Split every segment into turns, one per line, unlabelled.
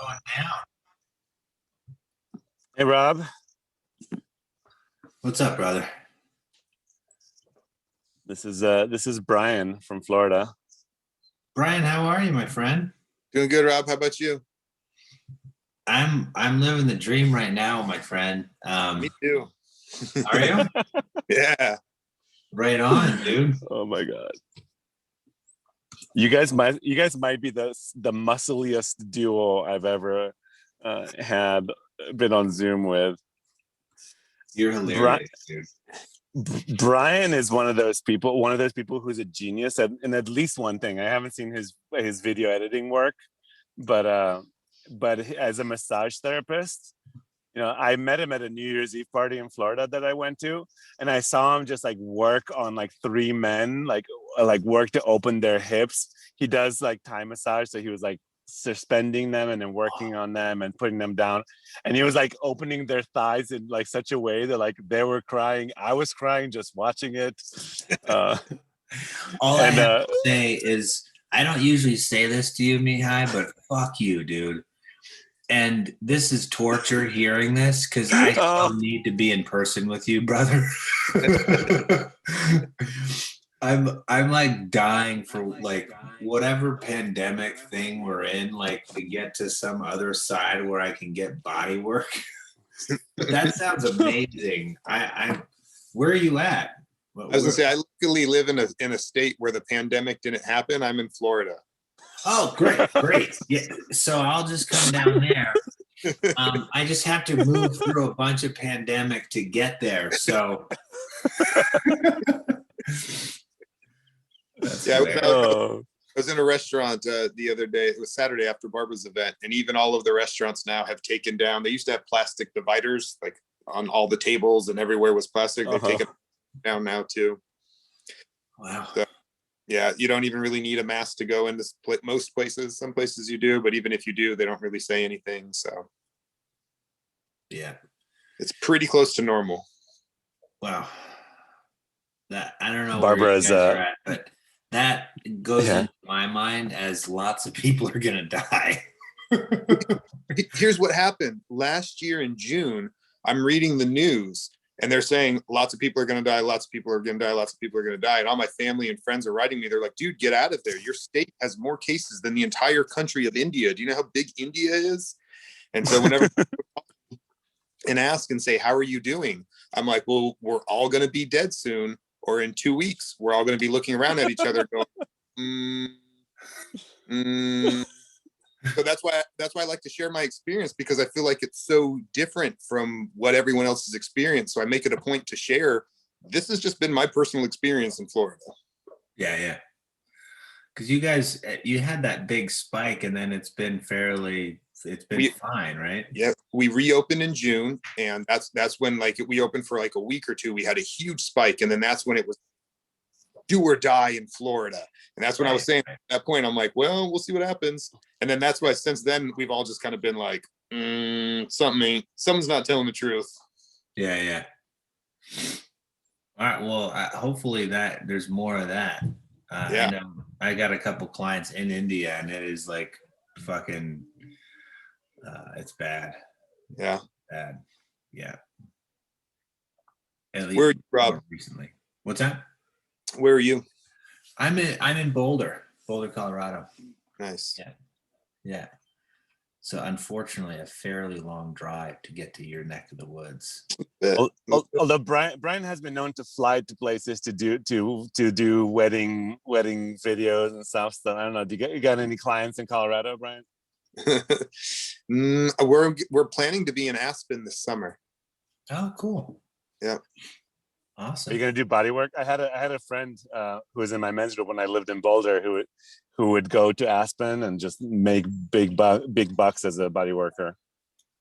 going down?
Hey Rob,
What's up, brother?
this is Brian from Florida.
Brian, how are you, my friend?
Doing good, Rob. How about you?
I'm living the dream right now, my friend.
Me too.
Are you?
Yeah.
Right on, dude.
Oh my God. You guys might be the muscliest duo I've ever had been on Zoom with.
You're
Bri-
hilarious, dude.
Brian is one of those people who's a genius at least one thing. I haven't seen his video editing work, but as a massage therapist, I met him at a New Year's Eve party in Florida that I went to, and I saw him just like work on like three men, like work to open their hips. He does like Thai massage, so he was like suspending them and then working on them and putting them down, and he was like opening their thighs in like such a way that like they were crying. I was crying just watching it.
All I
And
have to say is I don't usually say this to you, Mihai, but fuck you, dude. And this is torture hearing this because I
oh,
still need to be in person with you, brother. I'm like dying for like whatever pandemic thing we're in, like to get to some other side where I can get body work. But that sounds amazing. I where are you at?
I was gonna say I luckily live in a state where the pandemic didn't happen. I'm in Florida.
Oh, great. Yeah, so I'll just come down there. I just have to move through a bunch of pandemic to get there. So that's
Yeah,
oh.
I was in a restaurant the other day. It was Saturday after Barbara's event, and even all of the restaurants now have taken down. They used to have plastic dividers, like on all the tables and everywhere was plastic. They've taken down now too.
Wow.
So, yeah, you don't even really need a mask to go into most places. Some places you do, but even if you do, they don't really say anything. So
Yeah,
it's pretty close to normal.
wow. That I don't know
Barbara's
where you guys are at, but that goes into my mind as lots of people are gonna die.
Here's what happened last year in June. I'm reading the news and they're saying lots of people are going to die, lots of people are going to die, lots of people are going to die. And all my family and friends are writing me. They're like, dude, get out of there. Your state has more cases than the entire country of India. Do you know how big India is? And so whenever and ask and say, how are you doing? I'm like, well, we're all going to be dead soon. Or in 2 weeks, we're all going to be looking around at each other going, So that's why I like to share my experience, because I feel like it's so different from what everyone else has experienced. So I make it a point to share. This has just been my personal experience in Florida.
Yeah. Because you had that big spike, and then it's been fine, right?
Yeah, we reopened in June, and that's when like we opened for like a week or two. We had a huge spike, and then that's when it was do or die in Florida. And that's when I was saying at that point, I'm like, well, we'll see what happens. And then that's why since then we've all just kind of been like, something's not telling the truth.
Yeah. All right. Well, hopefully that there's more of that.
Yeah.
I know I got a couple clients in India, and it is like fucking. It's bad.
Yeah.
Bad. Yeah. At least
where are you, Rob?
Recently. What's that?
Where are you?
I'm in Boulder, Colorado.
Nice.
Yeah. So unfortunately, a fairly long drive to get to your neck of the woods.
Although Brian has been known to fly to places to do wedding videos and stuff. So I don't know. You got any clients in Colorado, Brian?
We're planning to be in Aspen this summer.
Oh, cool.
Yeah.
Awesome.
Are you gonna do body work? I had a friend who was in my men's group when I lived in Boulder who would go to Aspen and just make big bucks as a body worker.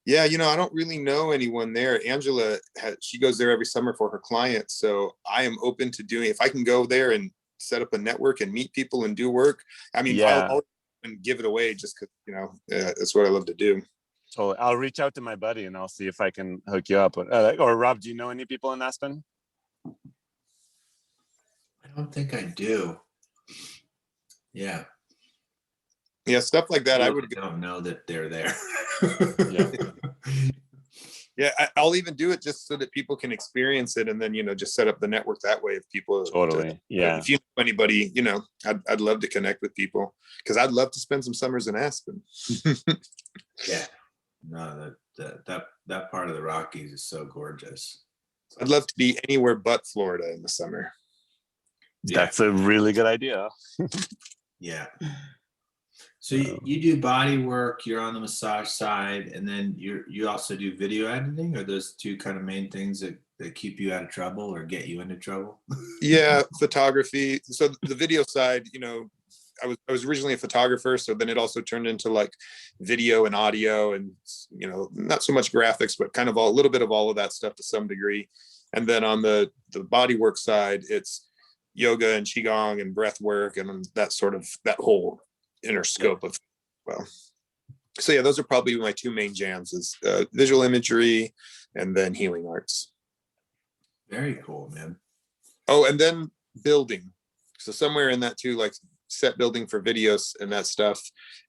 Yeah, I don't really know anyone there. Angela, she goes there every summer for her clients. So I am open to doing, if I can go there and set up a network and meet people and do work. I mean,
yeah.
I'll and give it away just because, that's what I love to do.
Totally. I'll reach out to my buddy and I'll see if I can hook you up. Or Rob, do you know any people in Aspen?
I don't think I do. Yeah.
Yeah, stuff like that. I
People
would
don't know that they're there.
Yeah.
Yeah, I'll even do it just so that people can experience it, and then just set up the network that way. If people
Totally. Yeah.
if you know anybody, I'd love to connect with people, because I'd love to spend some summers in Aspen.
Yeah, no, that part of the Rockies is so gorgeous.
I'd love to be anywhere but Florida in the summer.
That's a really good idea.
Yeah. So you do body work, you're on the massage side, and then you also do video editing. Are those two kind of main things that keep you out of trouble or get you into trouble?
Yeah, photography. So the video side, I was originally a photographer, so then it also turned into like video and audio, and not so much graphics, but kind of a little bit of all of that stuff to some degree. And then on the body work side, it's yoga and qigong and breath work and that whole inner scope of, well, so yeah, those are probably my two main jams, is visual imagery and then healing arts.
Very cool, man.
Oh, and then building. So somewhere in that too, like set building for videos and that stuff.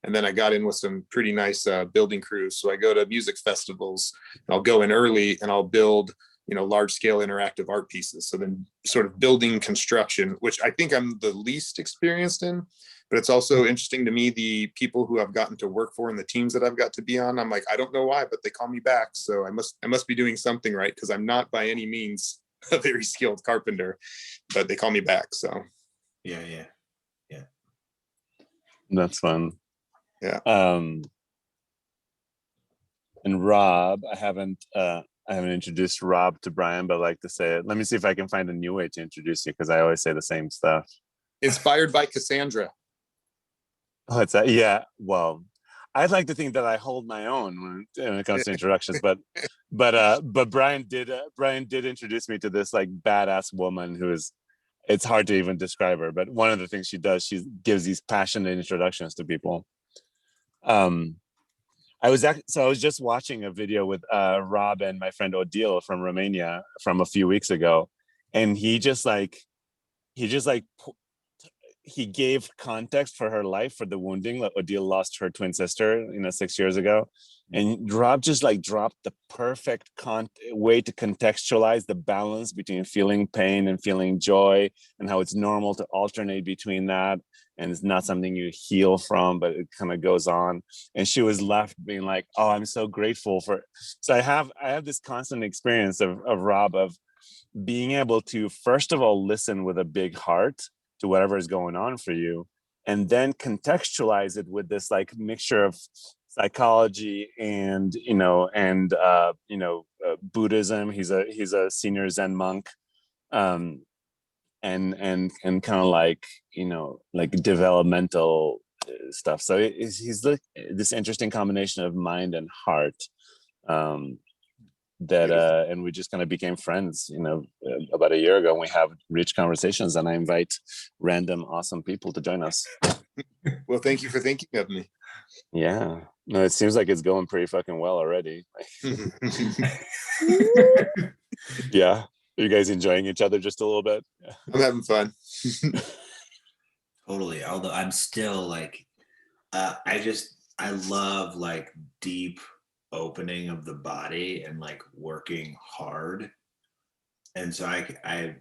And then I got in with some pretty nice building crews. So I go to music festivals, and I'll go in early and I'll build large scale interactive art pieces. So then sort of building construction, which I think I'm the least experienced in, but it's also interesting to me, the people who I've gotten to work for and the teams that I've got to be on. I'm like, I don't know why, but they call me back. So I must be doing something right, because I'm not by any means a very skilled carpenter, but they call me back. So
Yeah.
That's fun.
Yeah.
And Rob, I haven't introduced Rob to Brian, but I like to say it. Let me see if I can find a new way to introduce you, because I always say the same stuff.
Inspired by Cassandra.
Oh, it's that. Yeah. Well, I'd like to think that I hold my own when it comes to introductions, but Brian did introduce me to this like badass woman who is. It's hard to even describe her, but one of the things she does, she gives these passionate introductions to people. I was just watching a video with Rob and my friend Odile from Romania from a few weeks ago, and he gave context for her life, for the wounding. Like Odile lost her twin sister 6 years ago, and Rob just like dropped the perfect way to contextualize the balance between feeling pain and feeling joy, and how it's normal to alternate between that, and it's not something you heal from, but it kind of goes on. And she was left being like, oh, I'm so grateful for. So I have this constant experience of Rob, of being able to, first of all, listen with a big heart to whatever is going on for you, and then contextualize it with this like mixture of psychology and Buddhism. He's a senior Zen monk, and kind of like developmental stuff. So he's this interesting combination of mind and heart. And we just kind of became friends, about a year ago, and we have rich conversations, and I invite random awesome people to join us.
Well, thank you for thinking of me.
Yeah. No, it seems like it's going pretty fucking well already. Yeah. Are you guys enjoying each other just a little bit?
I'm having fun.
Totally. Although I'm still like, I love like deep opening of the body and like working hard. And so I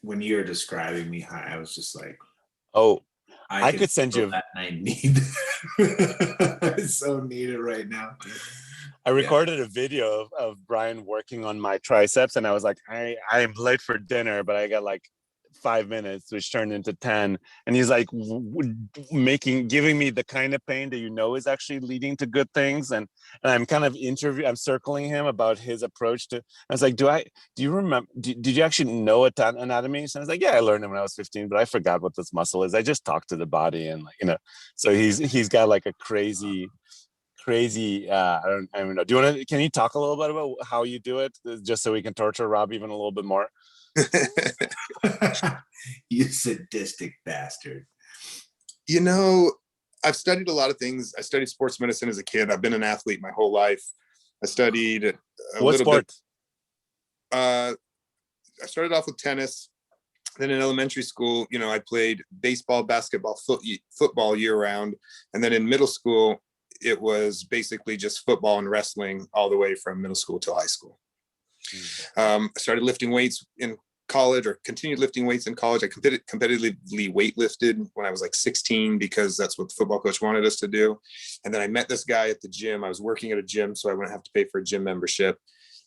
when you're describing me, I was just like,
oh, I could send you
that. I need I so need it right now.
I recorded a video of Brian working on my triceps, and I was like, I'm late for dinner, but I got like 5 minutes, which turned into 10. And he's like giving me the kind of pain that is actually leading to good things. And I'm kind of I'm circling him about his approach to. I was like, do you remember? Did you actually know anatomy? So I was like, yeah, I learned it when I was 15, but I forgot what this muscle is. I just talk to the body, and So he's got like a crazy. I don't know. Can you talk a little bit about how you do it, just so we can torture Rob even a little bit more?
You sadistic bastard.
I've studied a lot of things. I studied sports medicine as a kid. I've been an athlete my whole life. I studied a
what
little
sport?
bit. I started off with tennis, Then in elementary school, you know, I played baseball, basketball, football year round. And then in middle school, it was basically just football and wrestling all the way from middle school till high school. I started lifting weights in college, or continued lifting weights in college. I competitively weightlifted when I was like 16 because that's what the football coach wanted us to do. And then I met this guy at the gym. I was working at a gym, so I wouldn't have to pay for a gym membership.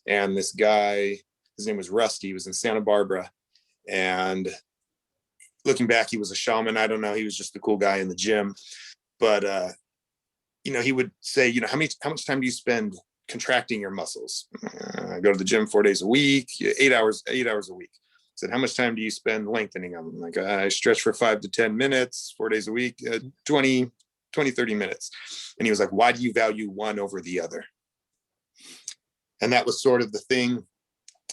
And this guy, his name was Rusty. He was in Santa Barbara. And looking back, he was a shaman. I don't know. He was just the cool guy in the gym. But, you know, he would say, you know, how much time do you spend contracting your muscles? I go to the gym 4 days a week, 8 hours a week. I said, how much time do you spend lengthening them? Like, I stretch for 5 to 10 minutes, 4 days a week, 20, 30 minutes. And he was like, why do you value one over the other? And that was sort of the thing.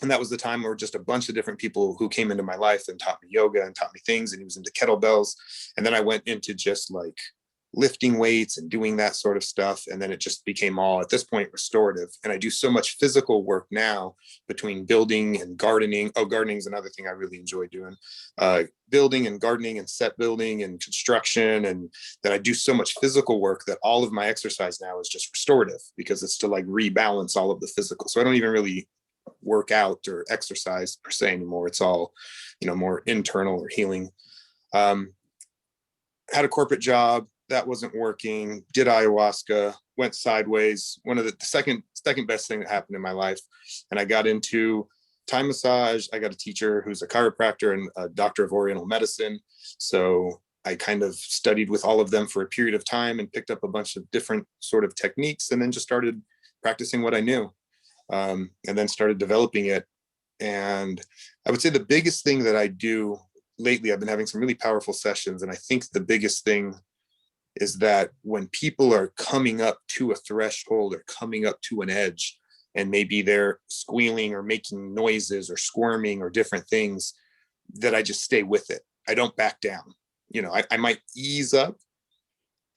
And that was the time where just a bunch of different people who came into my life and taught me yoga and taught me things. And he was into kettlebells. And then I went into just like lifting weights and doing that sort of stuff. And then it just became all, at this point, restorative. And I do so much physical work now between building and gardening. Oh, gardening is another thing I really enjoy doing. Building and gardening and set building and construction. And that I do so much physical work that all of my exercise now is just restorative, because it's to like rebalance all of the physical. So I don't even really work out or exercise per se anymore. It's all, you know, more internal or healing. Had a corporate job that wasn't working, did ayahuasca, went sideways. One of the second best thing that happened in my life. And I got into Thai massage. I got a teacher who's a chiropractor and a doctor of Oriental medicine. So I kind of studied with all of them for a period of time and picked up a bunch of different sort of techniques, and then just started practicing what I knew. And then started developing it. And I would say the biggest thing that I do lately, I've been having some really powerful sessions. And I think the biggest thing is that when people are coming up to a threshold or coming up to an edge, and maybe they're squealing or making noises or squirming or different things, that I just stay with it. I don't back down. You know, I might ease up,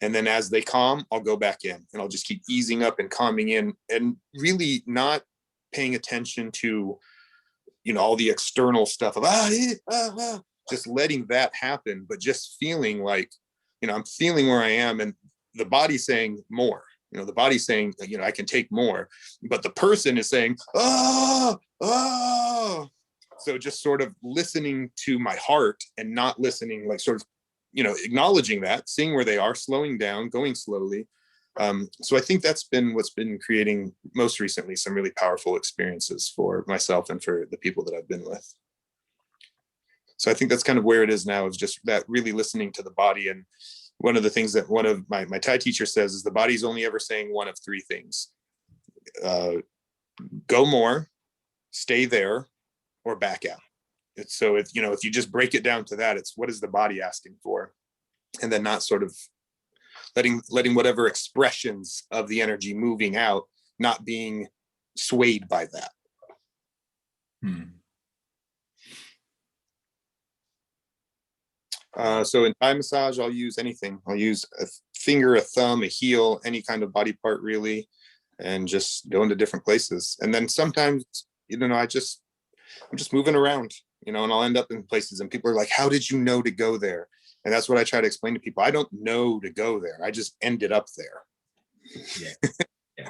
and then as they calm, I'll go back in, and I'll just keep easing up and calming in, and really not paying attention to, you know, all the external stuff of, just letting that happen, but just feeling like, you know, I'm feeling where I am, and the body's saying more, you know, the body's saying, you know, I can take more, but the person is saying, oh. So just sort of listening to my heart and not listening, like sort of, you know, acknowledging that, seeing where they are, slowing down, going slowly. So I think that's been what's been creating most recently some really powerful experiences for myself and for the people that I've been with. So I think that's kind of where it is now, is just that really listening to the body. And one of the things that one of my Thai teachers says is the body's only ever saying one of three things: go more, stay there, or back out. So if, you know, if you just break it down to that, it's what is the body asking for? And then not sort of letting whatever expressions of the energy moving out, not being swayed by that. So in Thai massage, I'll use anything. I'll use a finger, a thumb, a heel, any kind of body part really, and just go into different places. And then sometimes, you know, I'm just moving around, you know, and I'll end up in places and people are like, how did you know to go there? And that's what I try to explain to people. I don't know to go there. I just ended up there. Yeah.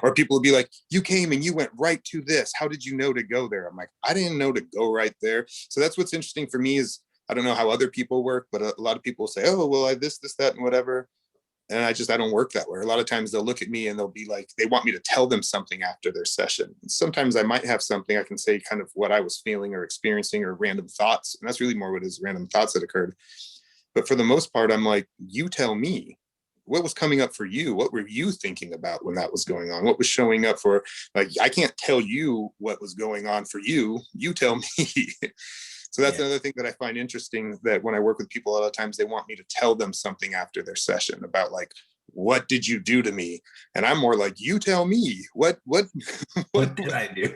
Or people will be like, you came and you went right to this. How did you know to go there? I'm like, I didn't know to go right there. So that's what's interesting for me is, I don't know how other people work, but a lot of people say, oh, well, I this, that, and whatever. And I don't work that way. A lot of times they'll look at me and they'll be like, they want me to tell them something after their session. And sometimes I might have something I can say, kind of what I was feeling or experiencing, or random thoughts. And that's really more what is random thoughts that occurred. But for the most part, I'm like, you tell me what was coming up for you. What were you thinking about when that was going on? What was showing up for, like, I can't tell you what was going on for you. You tell me. So that's another thing that I find interesting, that when I work with people, a lot of times they want me to tell them something after their session about, like, what did you do to me? And I'm more like, you tell me what
did I do?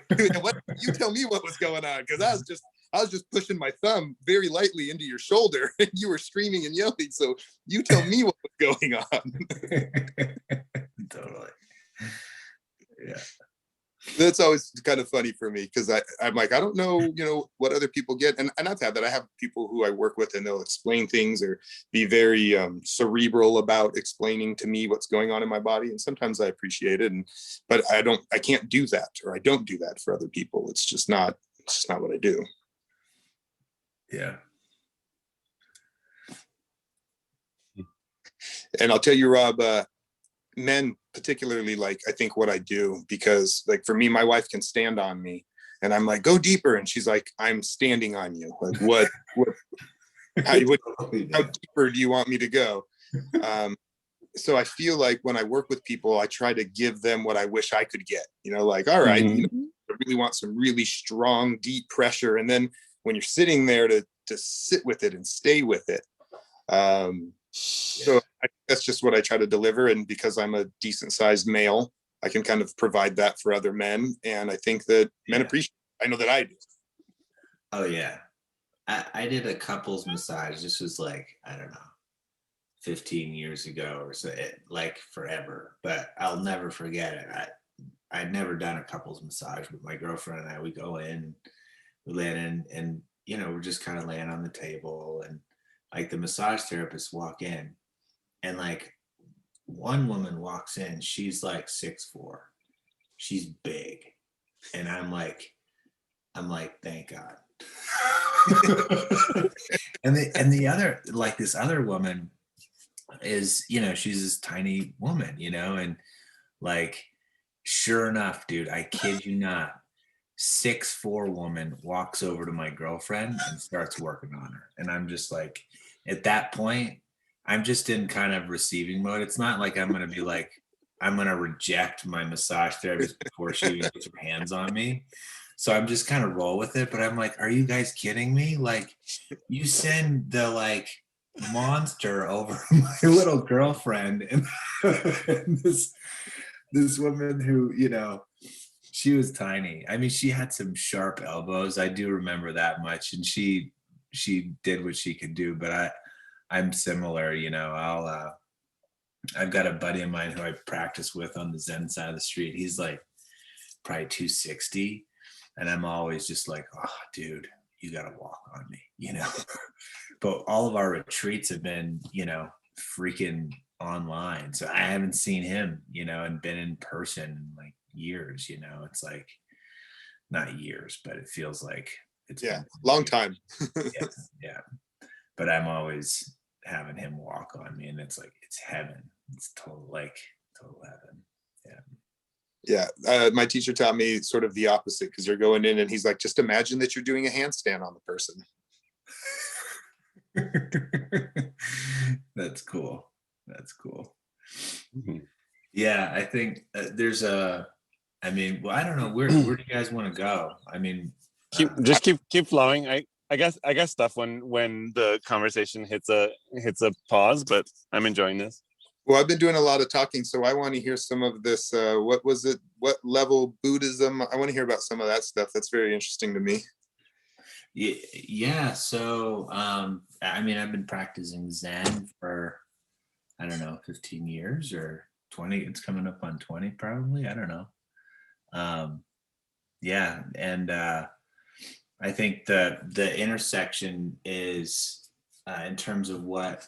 You tell me what was going on, because I was just pushing my thumb very lightly into your shoulder and you were screaming and yelling. So you tell me what was going on.
Totally. Yeah.
That's always kind of funny for me because I'm like, I don't know, what other people get. And I've had that. I have people who I work with and they'll explain things or be very cerebral about explaining to me what's going on in my body. And sometimes I appreciate it. But I can't do that, or I don't do that for other people. It's just not what I do.
Yeah.
And I'll tell you, Rob, men particularly like, I think what I do, because like for me, my wife can stand on me and I'm like, go deeper. And she's like, I'm standing on you. Like how deeper do you want me to go? So I feel like when I work with people, I try to give them what I wish I could get, like, all right, I really want some really strong, deep pressure. And then when you're sitting there to sit with it and stay with it. So that's just what I try to deliver. And because I'm a decent sized male, I can kind of provide that for other men. And I think that men appreciate it. I know that I do.
Oh yeah. I did a couples massage. This was like, I don't know, 15 years ago or so, like forever, but I'll never forget it. I'd never done a couples massage with my girlfriend and I. We go in, we lay in, and we're just kind of laying on the table, and like the massage therapists walk in, and like one woman walks in, she's like 6'4", she's big, and I'm like, thank God. and the other, like this other woman is, she's this tiny woman, and like, sure enough, dude, I kid you not, 6'4" woman walks over to my girlfriend and starts working on her. And I'm just like, at that point, I'm just in kind of receiving mode. It's not like I'm going to be like, I'm going to reject my massage therapist before she even gets her hands on me. So I'm just kind of roll with it. But I'm like, are you guys kidding me? Like, you send the like monster over my little girlfriend, and this woman who, she was tiny. I mean, she had some sharp elbows. I do remember that much. And she did what she could do, but I'm similar, I've got a buddy of mine who I practice with on the Zen side of the street. He's like probably 260. And I'm always just like, oh, dude, you got to walk on me, But all of our retreats have been, freaking online. So I haven't seen him, and been in person in like years, It's like, not years, but it feels like it's
been long time.
Yeah. But I'm always having him walk on me, and it's like, it's heaven. It's total heaven.
Yeah. My teacher taught me sort of the opposite, because you're going in and he's like, just imagine that you're doing a handstand on the person.
That's cool. Mm-hmm. Yeah, I think there's I don't know, where do you guys want to go? I mean,
keep flowing. I guess stuff when the conversation hits a pause, but I'm enjoying this.
Well, I've been doing a lot of talking, so I want to hear some of this. What was it? What level Buddhism? I want to hear about some of that stuff. That's very interesting to me.
Yeah. So, I've been practicing Zen for, I don't know, 15 years or 20. It's coming up on 20, probably. I don't know. Yeah. And I think the intersection is, in terms of what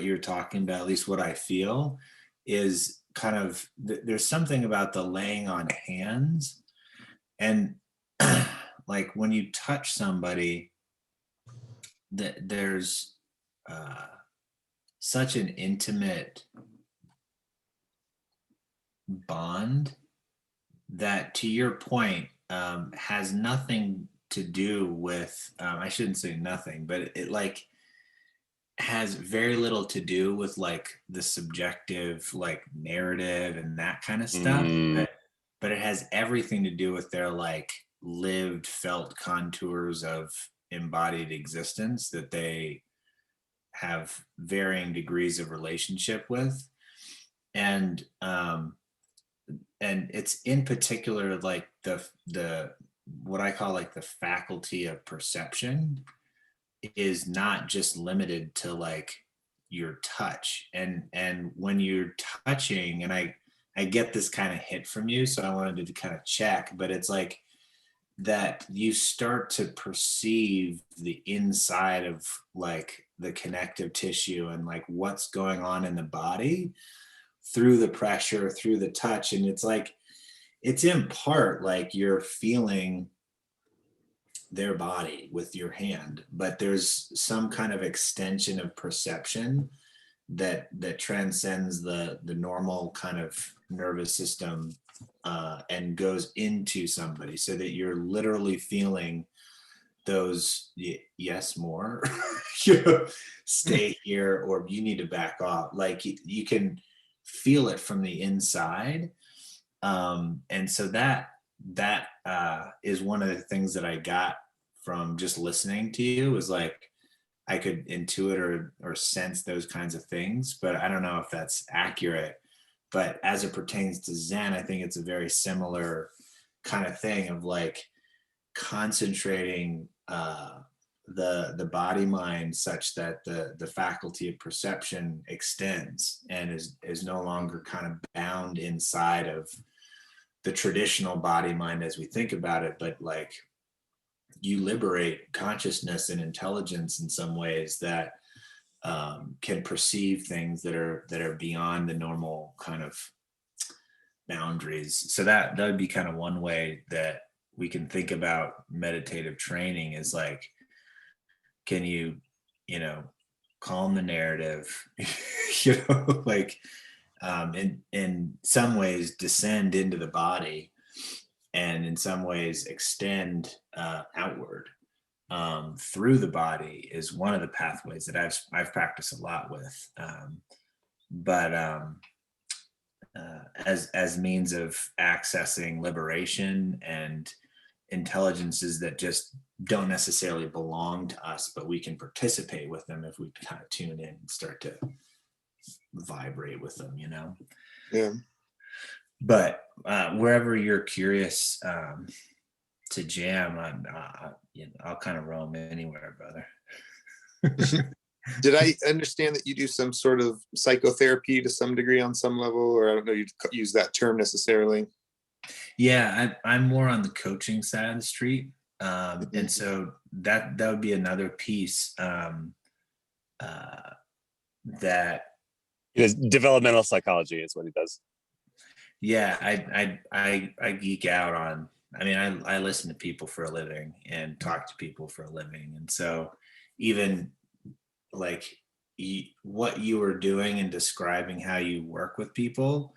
you're talking about, at least what I feel, is kind of, there's something about the laying on hands, and like when you touch somebody, that there's such an intimate bond that, to your point, has nothing to do with, I shouldn't say nothing, but it like has very little to do with like the subjective like narrative and that kind of stuff, but it has everything to do with their like lived felt contours of embodied existence that they have varying degrees of relationship with. And it's in particular like the what I call like the faculty of perception is not just limited to like your touch, and when you're touching, and I I get this kind of hit from you, so I wanted to kind of check, but it's like that you start to perceive the inside of like the connective tissue and like what's going on in the body through the pressure, through the touch. And it's like, it's in part like you're feeling their body with your hand, but there's some kind of extension of perception that transcends the normal kind of nervous system, and goes into somebody, so that you're literally feeling those yes more you know, stay here, or you need to back off. Like you can feel it from the inside. And so that is one of the things that I got from just listening to you, was like I could intuit or sense those kinds of things, but I don't know if that's accurate. But as it pertains to Zen, I think it's a very similar kind of thing of like concentrating the body mind such that the faculty of perception extends and is no longer kind of bound inside of the traditional body mind as we think about it, but like you liberate consciousness and intelligence in some ways that can perceive things that are beyond the normal kind of boundaries. So that would be kind of one way that we can think about meditative training, is like, can you calm the narrative, like in some ways descend into the body, and in some ways extend outward through the body, is one of the pathways that I've practiced a lot with, but as means of accessing liberation and intelligences that just don't necessarily belong to us, but we can participate with them if we kind of tune in and start to vibrate with them,
Yeah.
But wherever you're curious to jam, I'll kind of roam anywhere, brother.
Did I understand that you do some sort of psychotherapy to some degree on some level, or I don't know you'd use that term necessarily?
Yeah, I'm more on the coaching side of the street. And so that would be another piece that
It is developmental psychology is what he does.
Yeah, I geek out on. I mean, I listen to people for a living and talk to people for a living, and so even like what you were doing and describing how you work with people,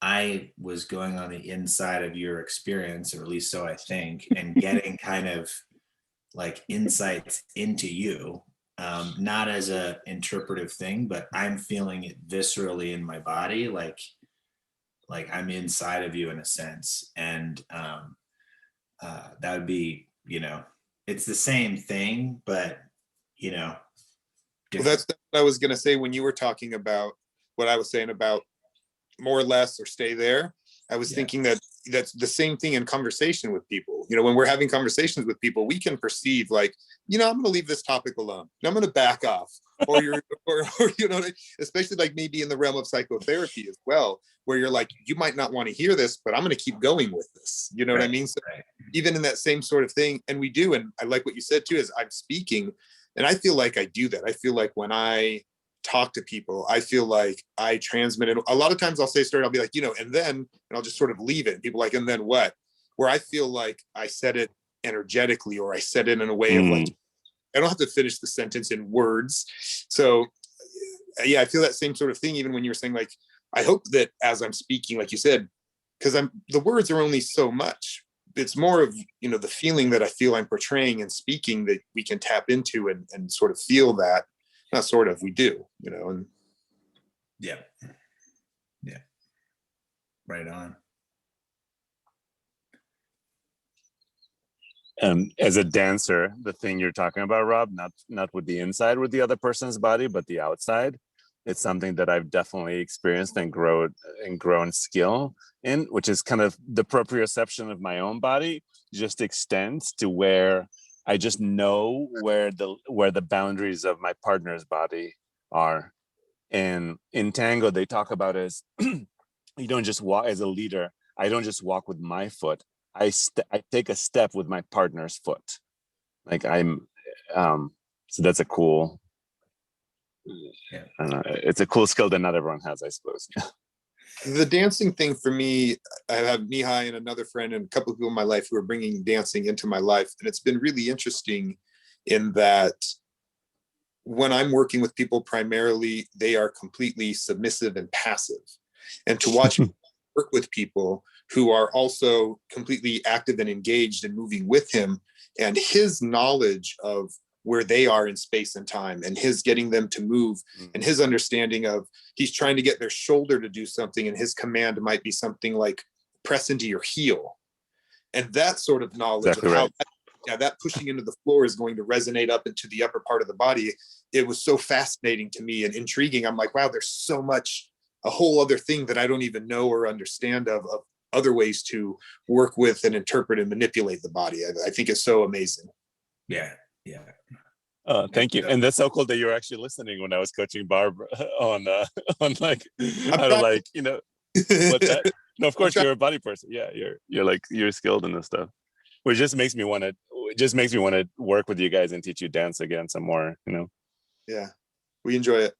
I was going on the inside of your experience, or at least so I think, and getting kind of like insights into you, not as a interpretive thing, but I'm feeling it viscerally in my body, like I'm inside of you in a sense. And that would be, it's the same thing, but,
Well, that's what I was going to say when you were talking about what I was saying about more or less or stay there. I was thinking that that's the same thing in conversation with people. When we're having conversations with people, we can perceive like, I'm going to leave this topic alone. I'm going to back off. Or especially like maybe in the realm of psychotherapy as well, where you're like, you might not want to hear this, but I'm going to keep going with this. You know what I mean? So even in that same sort of thing, and we do, and I like what you said too, is I'm speaking, and I feel like I do that. I feel like when I talk to people, I feel like I transmit it. A lot of times I'll say story, I'll be like, and then, and I'll just sort of leave it. And people are like, and then what? Where I feel like I said it energetically, or I said it in a way of like, I don't have to finish the sentence in words. So yeah, I feel that same sort of thing, even when you were saying like, I hope that as I'm speaking, like you said, because the words are only so much. It's more of, the feeling that I feel I'm portraying and speaking that we can tap into and sort of feel that. Not sort of, we do, and
yeah. Right on.
As a dancer, the thing you're talking about, Rob, not with the inside with the other person's body, but the outside, it's something that I've definitely experienced and grown skill in, which is kind of the proprioception of my own body just extends to where I just know where the boundaries of my partner's body are. And in tango, they talk about as you don't just walk as a leader. I don't just walk with my foot. I take a step with my partner's foot. Like so that's a cool.
Yeah.
I don't know, it's a cool skill that not everyone has, I suppose.
The dancing thing for me, I have Mihai and another friend and a couple of people in my life who are bringing dancing into my life. And it's been really interesting in that when I'm working with people, primarily, they are completely submissive and passive. And to watch work with people who are also completely active and engaged and moving with him, and his knowledge of where they are in space and time, and his getting them to move, and his understanding of he's trying to get their shoulder to do something, and his command might be something like press into your heel. And that sort of knowledge
Exactly
of how
right.
that pushing into the floor is going to resonate up into the upper part of the body. It was so fascinating to me and intriguing. I'm like, wow, there's so much, a whole other thing that I don't even know or understand of other ways to work with and interpret and manipulate the body. I think it's so amazing.
Yeah. Yeah.
Thank you. And that's so cool that you're actually listening when I was coaching Barb on like how to like, you know, what's that? No, of course you're a body person. Yeah, you're skilled in this stuff. Which just makes me want to work with you guys and teach you dance again some more, you know.
Yeah. We enjoy it.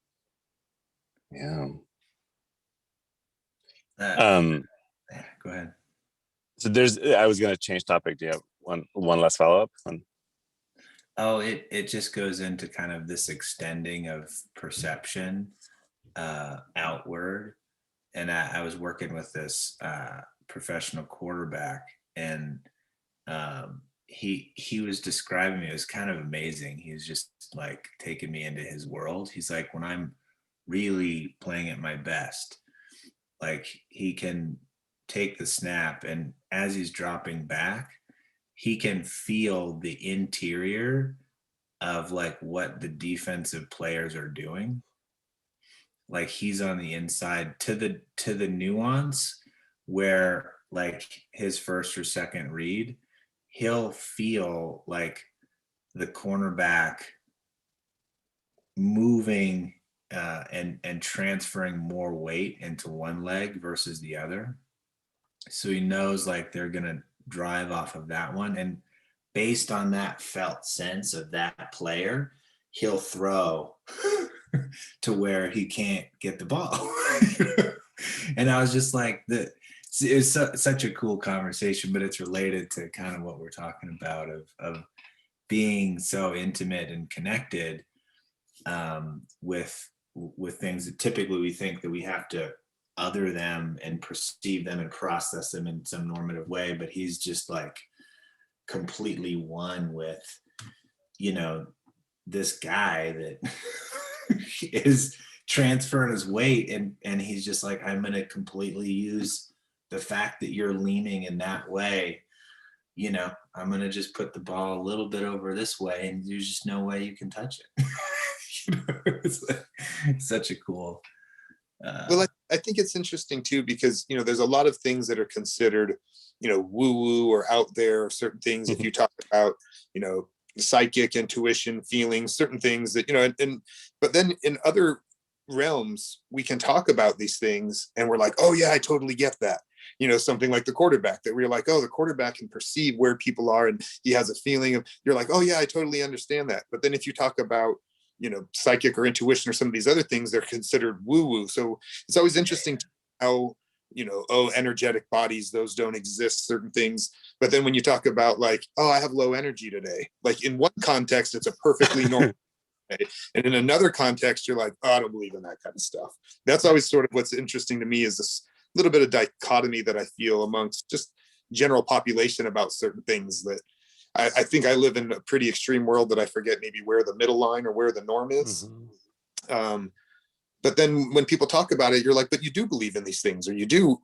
Yeah.
Go ahead.
So I was gonna change topic. Do you have one last follow-up?
Oh, it just goes into kind of this extending of perception outward. And I was working with this professional quarterback, and he was describing me. It was kind of amazing. He was just like taking me into his world. He's like, when I'm really playing at my best, like he can take the snap, and as he's dropping back, he can feel the interior of like what the defensive players are doing. Like he's on the inside to the nuance where like his first or second read, he'll feel like the cornerback moving and transferring more weight into one leg versus the other. So he knows like they're gonna drive off of that one, and based on that felt sense of that player, he'll throw to where he can't get the ball. And I was just like, it's such a cool conversation, but it's related to kind of what we're talking about of being so intimate and connected with things that typically we think that we have to other them and perceive them and process them in some normative way, but he's just like completely one with, you know, this guy that is transferring his weight, and he's just like, I'm gonna completely use the fact that you're leaning in that way, you know, I'm gonna just put the ball a little bit over this way, and there's just no way you can touch it. You know, it's like, such a cool
well, I think it's interesting too, because, you know, there's a lot of things that are considered, you know, woo-woo or out there, or certain things. If you talk about, you know, psychic, intuition, feelings, certain things that, you know, but then in other realms, we can talk about these things and we're like, oh yeah, I totally get that. You know, something like the quarterback, that we're like, oh, the quarterback can perceive where people are and he has a feeling of, you're like, oh yeah, I totally understand that. But then if you talk about, you know, psychic or intuition or some of these other things, they're considered woo-woo. So it's always interesting how, you know, oh, energetic bodies, those don't exist, certain things. But then when you talk about like, oh, I have low energy today, like in one context, it's a perfectly normal day. And in another context, you're like, oh, I don't believe in that kind of stuff. That's always sort of what's interesting to me, is this little bit of dichotomy that I feel amongst just general population about certain things that I think I live in a pretty extreme world that I forget maybe where the middle line or where the norm is. But then when people talk about it, you're like, but you do believe in these things, or you do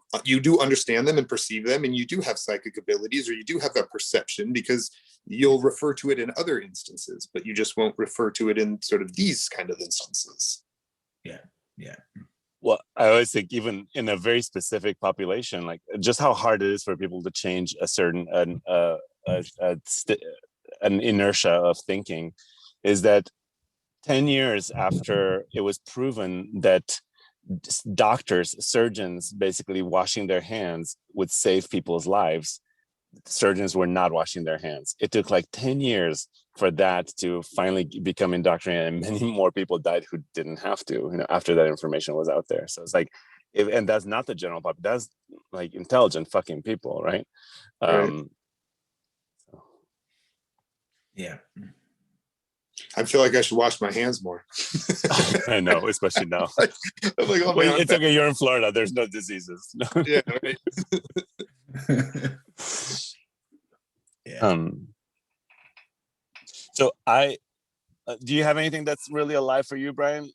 understand them and perceive them, and you do have psychic abilities, or you do have a perception, because you'll refer to it in other instances, but you just won't refer to it in sort of these kind of instances.
Yeah. Yeah.
Well, I always think even in a very specific population, like just how hard it is for people to change a certain an inertia of thinking, is that 10 years after it was proven that doctors, surgeons basically washing their hands would save people's lives. Surgeons were not washing their hands. It took like 10 years for that to finally become indoctrinated, and many more people died who didn't have to, after that information was out there. So it's like, and that's not the general public, that's like intelligent fucking people, right?
Right.
Yeah.
I feel like I should wash my hands more.
I know, especially now.
I'm like, oh,
Well,
man,
it's okay, you're in Florida, there's no diseases.
yeah, right.
Yeah.
So do you have anything that's really alive for you, Brian?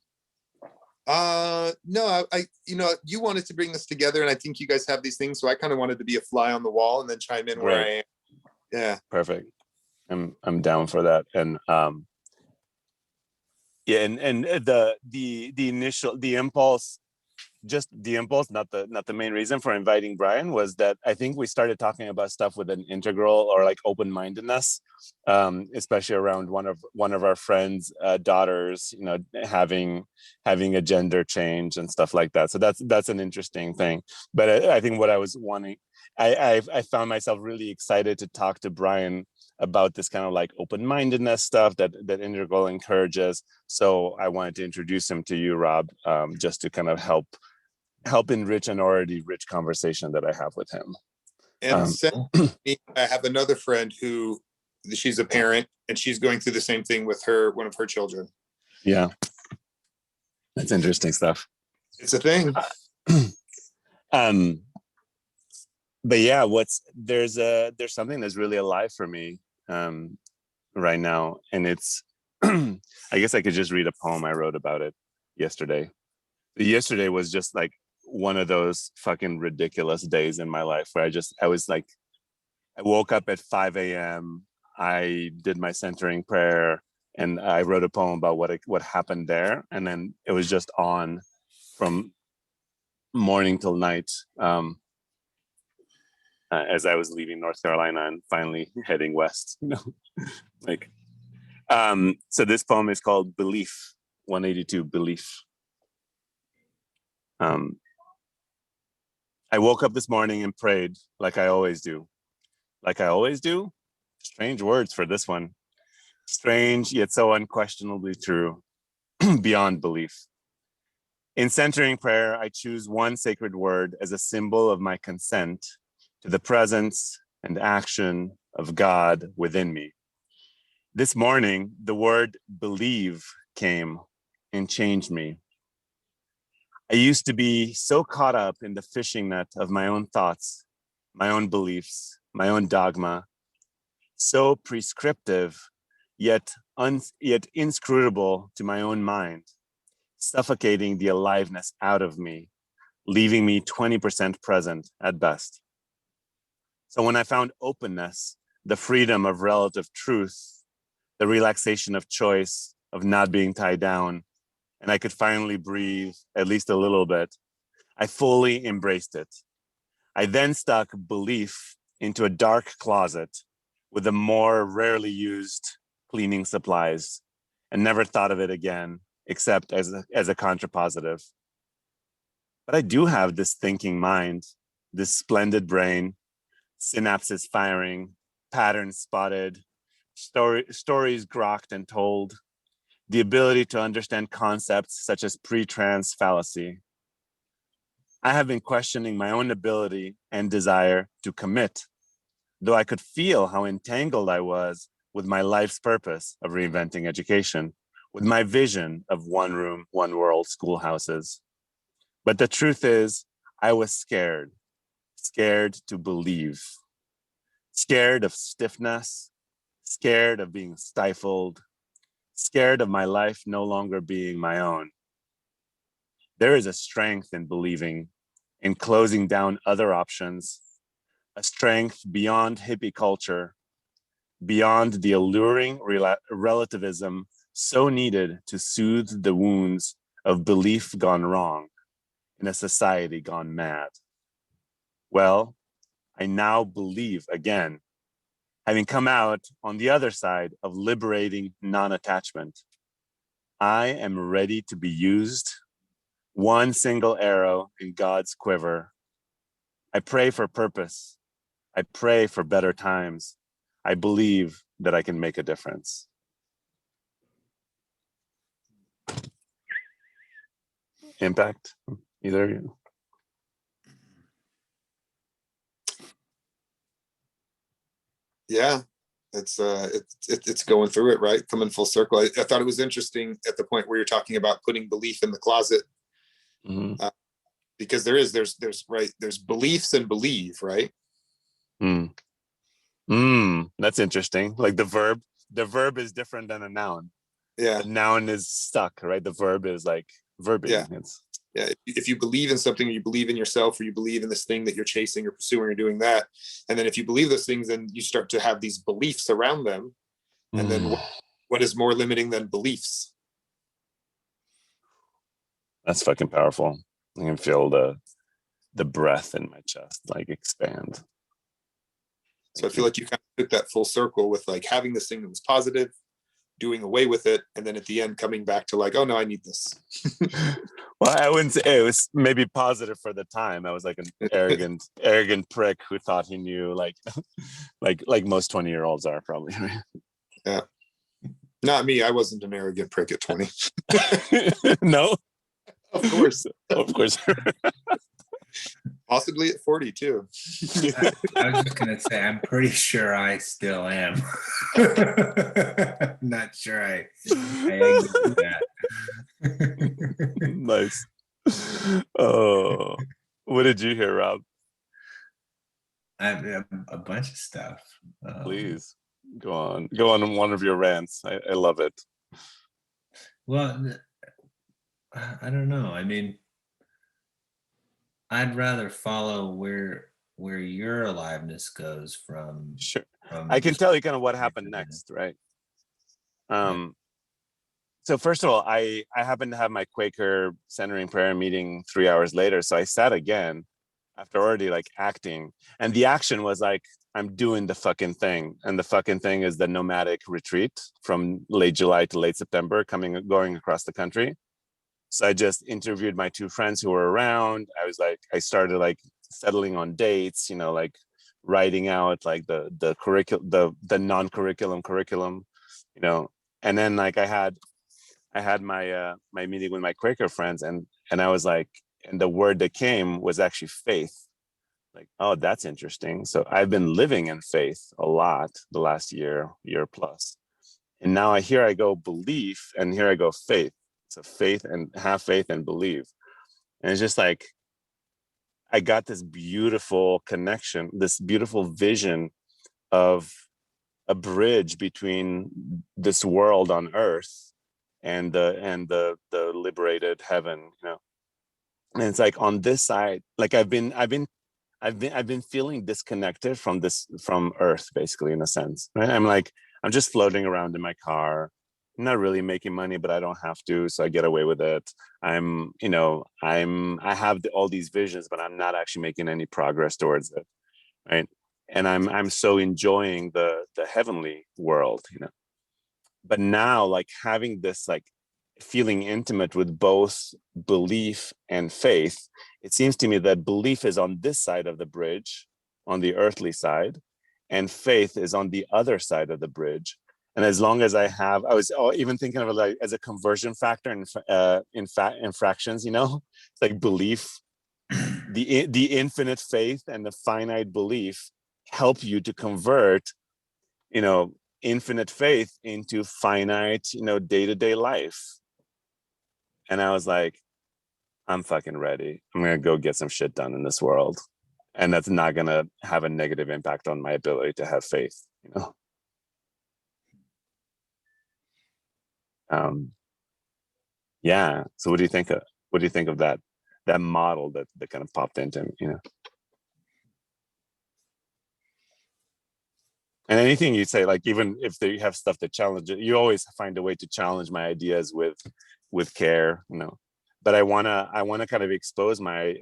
No, I you wanted to bring this together, and I think you guys have these things, so I kind of wanted to be a fly on the wall and then chime in where I am. Yeah,
perfect. I'm down for that. And yeah, and the impulse, not the main reason for inviting Brian, was that I think we started talking about stuff with an integral or like open-mindedness, especially around one of our friends' daughters, having a gender change and stuff like that. So that's an interesting thing. But I think what I was wanting, I found myself really excited to talk to Brian about this kind of like open-mindedness stuff that integral encourages. So I wanted to introduce him to you, Rob, just to kind of help enrich an already rich conversation that I have with him.
and I have another friend who, she's a parent, and she's going through the same thing with one of her children.
Yeah, that's interesting stuff.
It's a thing.
But yeah, there's something that's really alive for me right now, and it's I guess I could just read a poem I wrote about it yesterday. Yesterday was just like one of those fucking ridiculous days in my life where I woke up at 5 a.m. I did my centering prayer, and I wrote a poem about what happened there, and then it was just on from morning till night, as I was leaving North Carolina and finally heading west. So this poem is called Belief, 182, Belief. I woke up this morning and prayed like I always do. Like I always do? Strange words for this one. Strange, yet so unquestionably true, beyond belief. In centering prayer, I choose one sacred word as a symbol of my consent to the presence and action of God within me. This morning, the word believe came and changed me. I used to be so caught up in the fishing net of my own thoughts, my own beliefs, my own dogma, so prescriptive, yet inscrutable to my own mind, suffocating the aliveness out of me, leaving me 20% present at best. So when I found openness, the freedom of relative truth, the relaxation of choice, of not being tied down, and I could finally breathe at least a little bit, I fully embraced it. I then stuck belief into a dark closet with the more rarely used cleaning supplies, and never thought of it again, except as a contrapositive. But I do have this thinking mind, this splendid brain, synapses firing, patterns spotted, stories grokked and told, the ability to understand concepts such as pre-trans fallacy. I have been questioning my own ability and desire to commit, though I could feel how entangled I was with my life's purpose of reinventing education, with my vision of one room, one world schoolhouses. But the truth is, I was scared to believe, scared of stiffness, scared of being stifled, scared of my life no longer being my own. There is a strength in believing, in closing down other options, a strength beyond hippie culture, beyond the alluring relativism so needed to soothe the wounds of belief gone wrong in a society gone mad. Well, I now believe again, having come out on the other side of liberating non-attachment. I am ready to be used one single arrow in God's quiver. I pray for purpose. I pray for better times. I believe that I can make a difference. Impact, either of you?
Yeah, it's going through it, right? Coming full circle. I thought it was interesting at the point where you're talking about putting belief in the closet, because there's beliefs and believe, right?
That's interesting. Like the verb is different than a noun.
Yeah,
the noun is stuck, right? The verb is like verbing.
Yeah, if you believe in something, or you believe in yourself, or you believe in this thing that you're chasing or pursuing, or doing that, and then if you believe those things, then you start to have these beliefs around them. And then what is more limiting than beliefs?
That's fucking powerful. I can feel the breath in my chest like expand.
So I feel like you kind of took that full circle with like having this thing that was positive, doing away with it, and then at the end coming back to like, oh no, I need this.
Well, I wouldn't say it was maybe positive for the time. I was like an arrogant prick who thought he knew, like like most 20-year-olds are probably.
Yeah. Not me. I wasn't an arrogant prick at 20.
No.
Of course.
Of course.
Possibly at 40 too.
I was just gonna say, I'm pretty sure I still am. Not sure I exited that.
Nice. Oh, what did you hear, Rob?
I have a bunch of stuff.
Please go on one of your rants. I love it.
Well, I don't know. I mean, I'd rather follow where your aliveness goes from.
Sure. I can tell you kind of what happened next, right? So first of all, I happened to have my Quaker centering prayer meeting 3 hours later. So I sat again after already like acting. And the action was like, I'm doing the fucking thing. And the fucking thing is the nomadic retreat from late July to late September, going across the country. So I just interviewed my two friends who were around. I started like settling on dates, like writing out like the curriculum, the non-curriculum curriculum, and then like I had my my meeting with my Quaker friends, and I was like, and the word that came was actually faith. Like, oh, that's interesting. So I've been living in faith a lot the last year plus, and now here I go belief, and here I go faith. So faith and have faith and believe, and it's just like I got this beautiful connection, this beautiful vision of a bridge between this world on earth and the liberated heaven, And it's like on this side, like I've been feeling disconnected from earth, basically, in a sense, right? I'm just floating around in my car. I'm not really making money, but I don't have to, so I get away with it. I have all these visions, but I'm not actually making any progress towards it, right? And I'm so enjoying the heavenly world, But now, like having this like feeling intimate with both belief and faith, it seems to me that belief is on this side of the bridge, on the earthly side, and faith is on the other side of the bridge. And as long as I was even thinking of it like as a conversion factor in fractions, it's like belief, the infinite faith and the finite belief help you to convert, infinite faith into finite, day-to-day life. And I was like, I'm fucking ready. I'm gonna go get some shit done in this world, and that's not gonna have a negative impact on my ability to have faith, Yeah. So what do you think of that model that kind of popped into me, And anything you say, like even if you have stuff to challenge it, you always find a way to challenge my ideas with care, But I wanna kind of expose my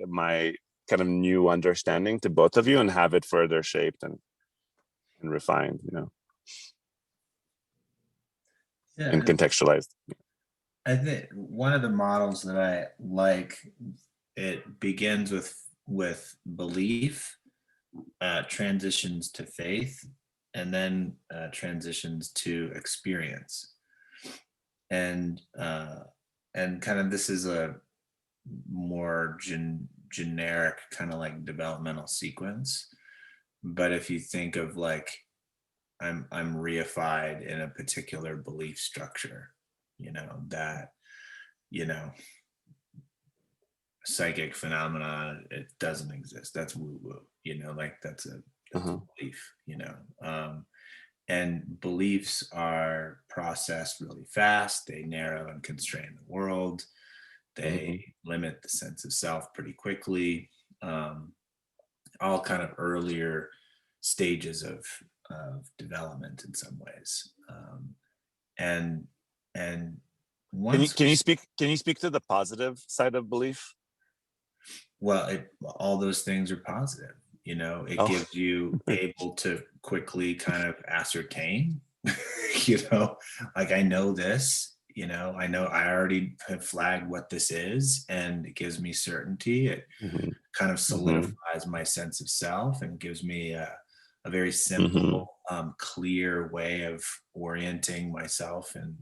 kind of new understanding to both of you and have it further shaped and refined,
Yeah,
and contextualized.
I think one of the models that I like, it begins with belief, transitions to faith, and then transitions to experience. And kind of this is a more generic kind of like developmental sequence. But if you think of like I'm reified in a particular belief structure, that you know psychic phenomena, it doesn't exist. That's woo woo, like that's a belief, and beliefs are processed really fast. They narrow and constrain the world. They limit the sense of self pretty quickly. All kind of earlier stages of development in some ways. And once
can you speak to the positive side of belief?
Well, all those things are positive. It gives you able to quickly kind of ascertain, like I know this, I know I already have flagged what this is, and it gives me certainty. It kind of solidifies my sense of self and gives me a very simple, clear way of orienting myself and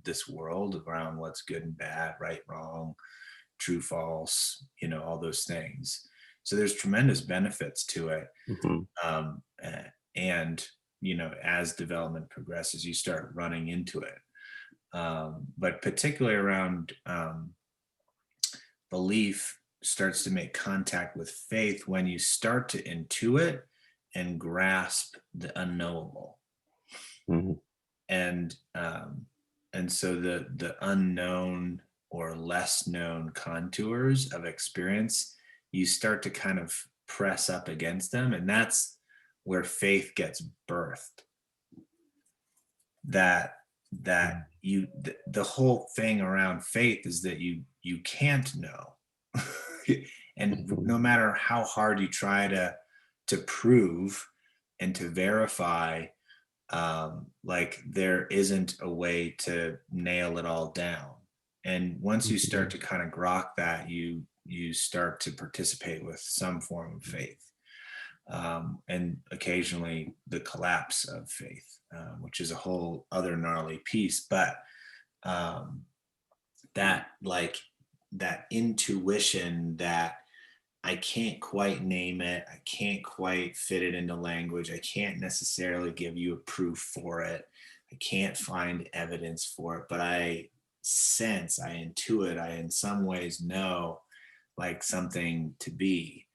this world around what's good and bad, right, wrong, true, false, all those things. So there's tremendous benefits to it. And, as development progresses, you start running into it. But particularly around belief starts to make contact with faith when you start to intuit and grasp the unknowable. And so the unknown or less known contours of experience, you start to kind of press up against them, and that's where faith gets birthed. The whole thing around faith is that you can't know. And no matter how hard you try to prove and to verify, like there isn't a way to nail it all down. And once you start to kind of grok that, you start to participate with some form of faith, and occasionally the collapse of faith, which is a whole other gnarly piece. But that intuition that I can't quite name it, I can't quite fit it into language, I can't necessarily give you a proof for it, I can't find evidence for it, but I sense, I intuit, I in some ways know like something to be.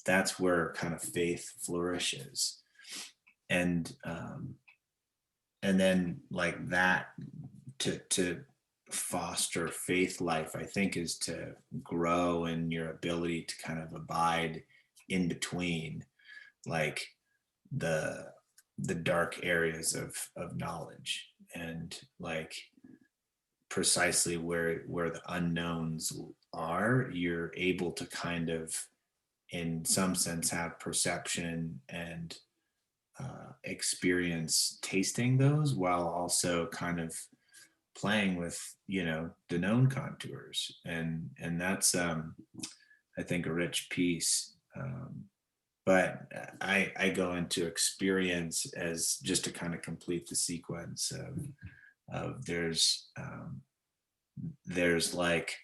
That's where kind of faith flourishes. And then like that, to foster faith life, I think, is to grow in your ability to kind of abide in between like the dark areas of knowledge, and like precisely where the unknowns are, you're able to kind of in some sense have perception and experience tasting those, while also kind of playing with the known contours, and that's I think a rich piece. But I go into experience as just to kind of complete the sequence of there's like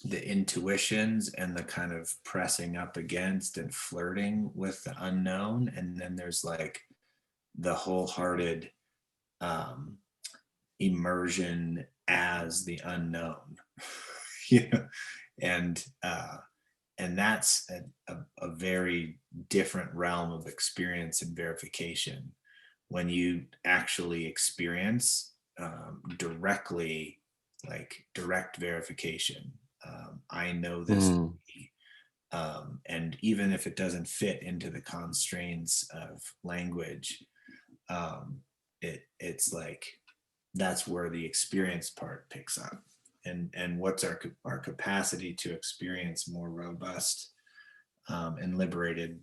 the intuitions and the kind of pressing up against and flirting with the unknown, and then there's like the wholehearted immersion as the unknown. And that's a very different realm of experience and verification when you actually experience directly, like direct verification. I know this to be, and even if it doesn't fit into the constraints of language, it's like that's where the experience part picks up, and what's our capacity to experience more robust and liberated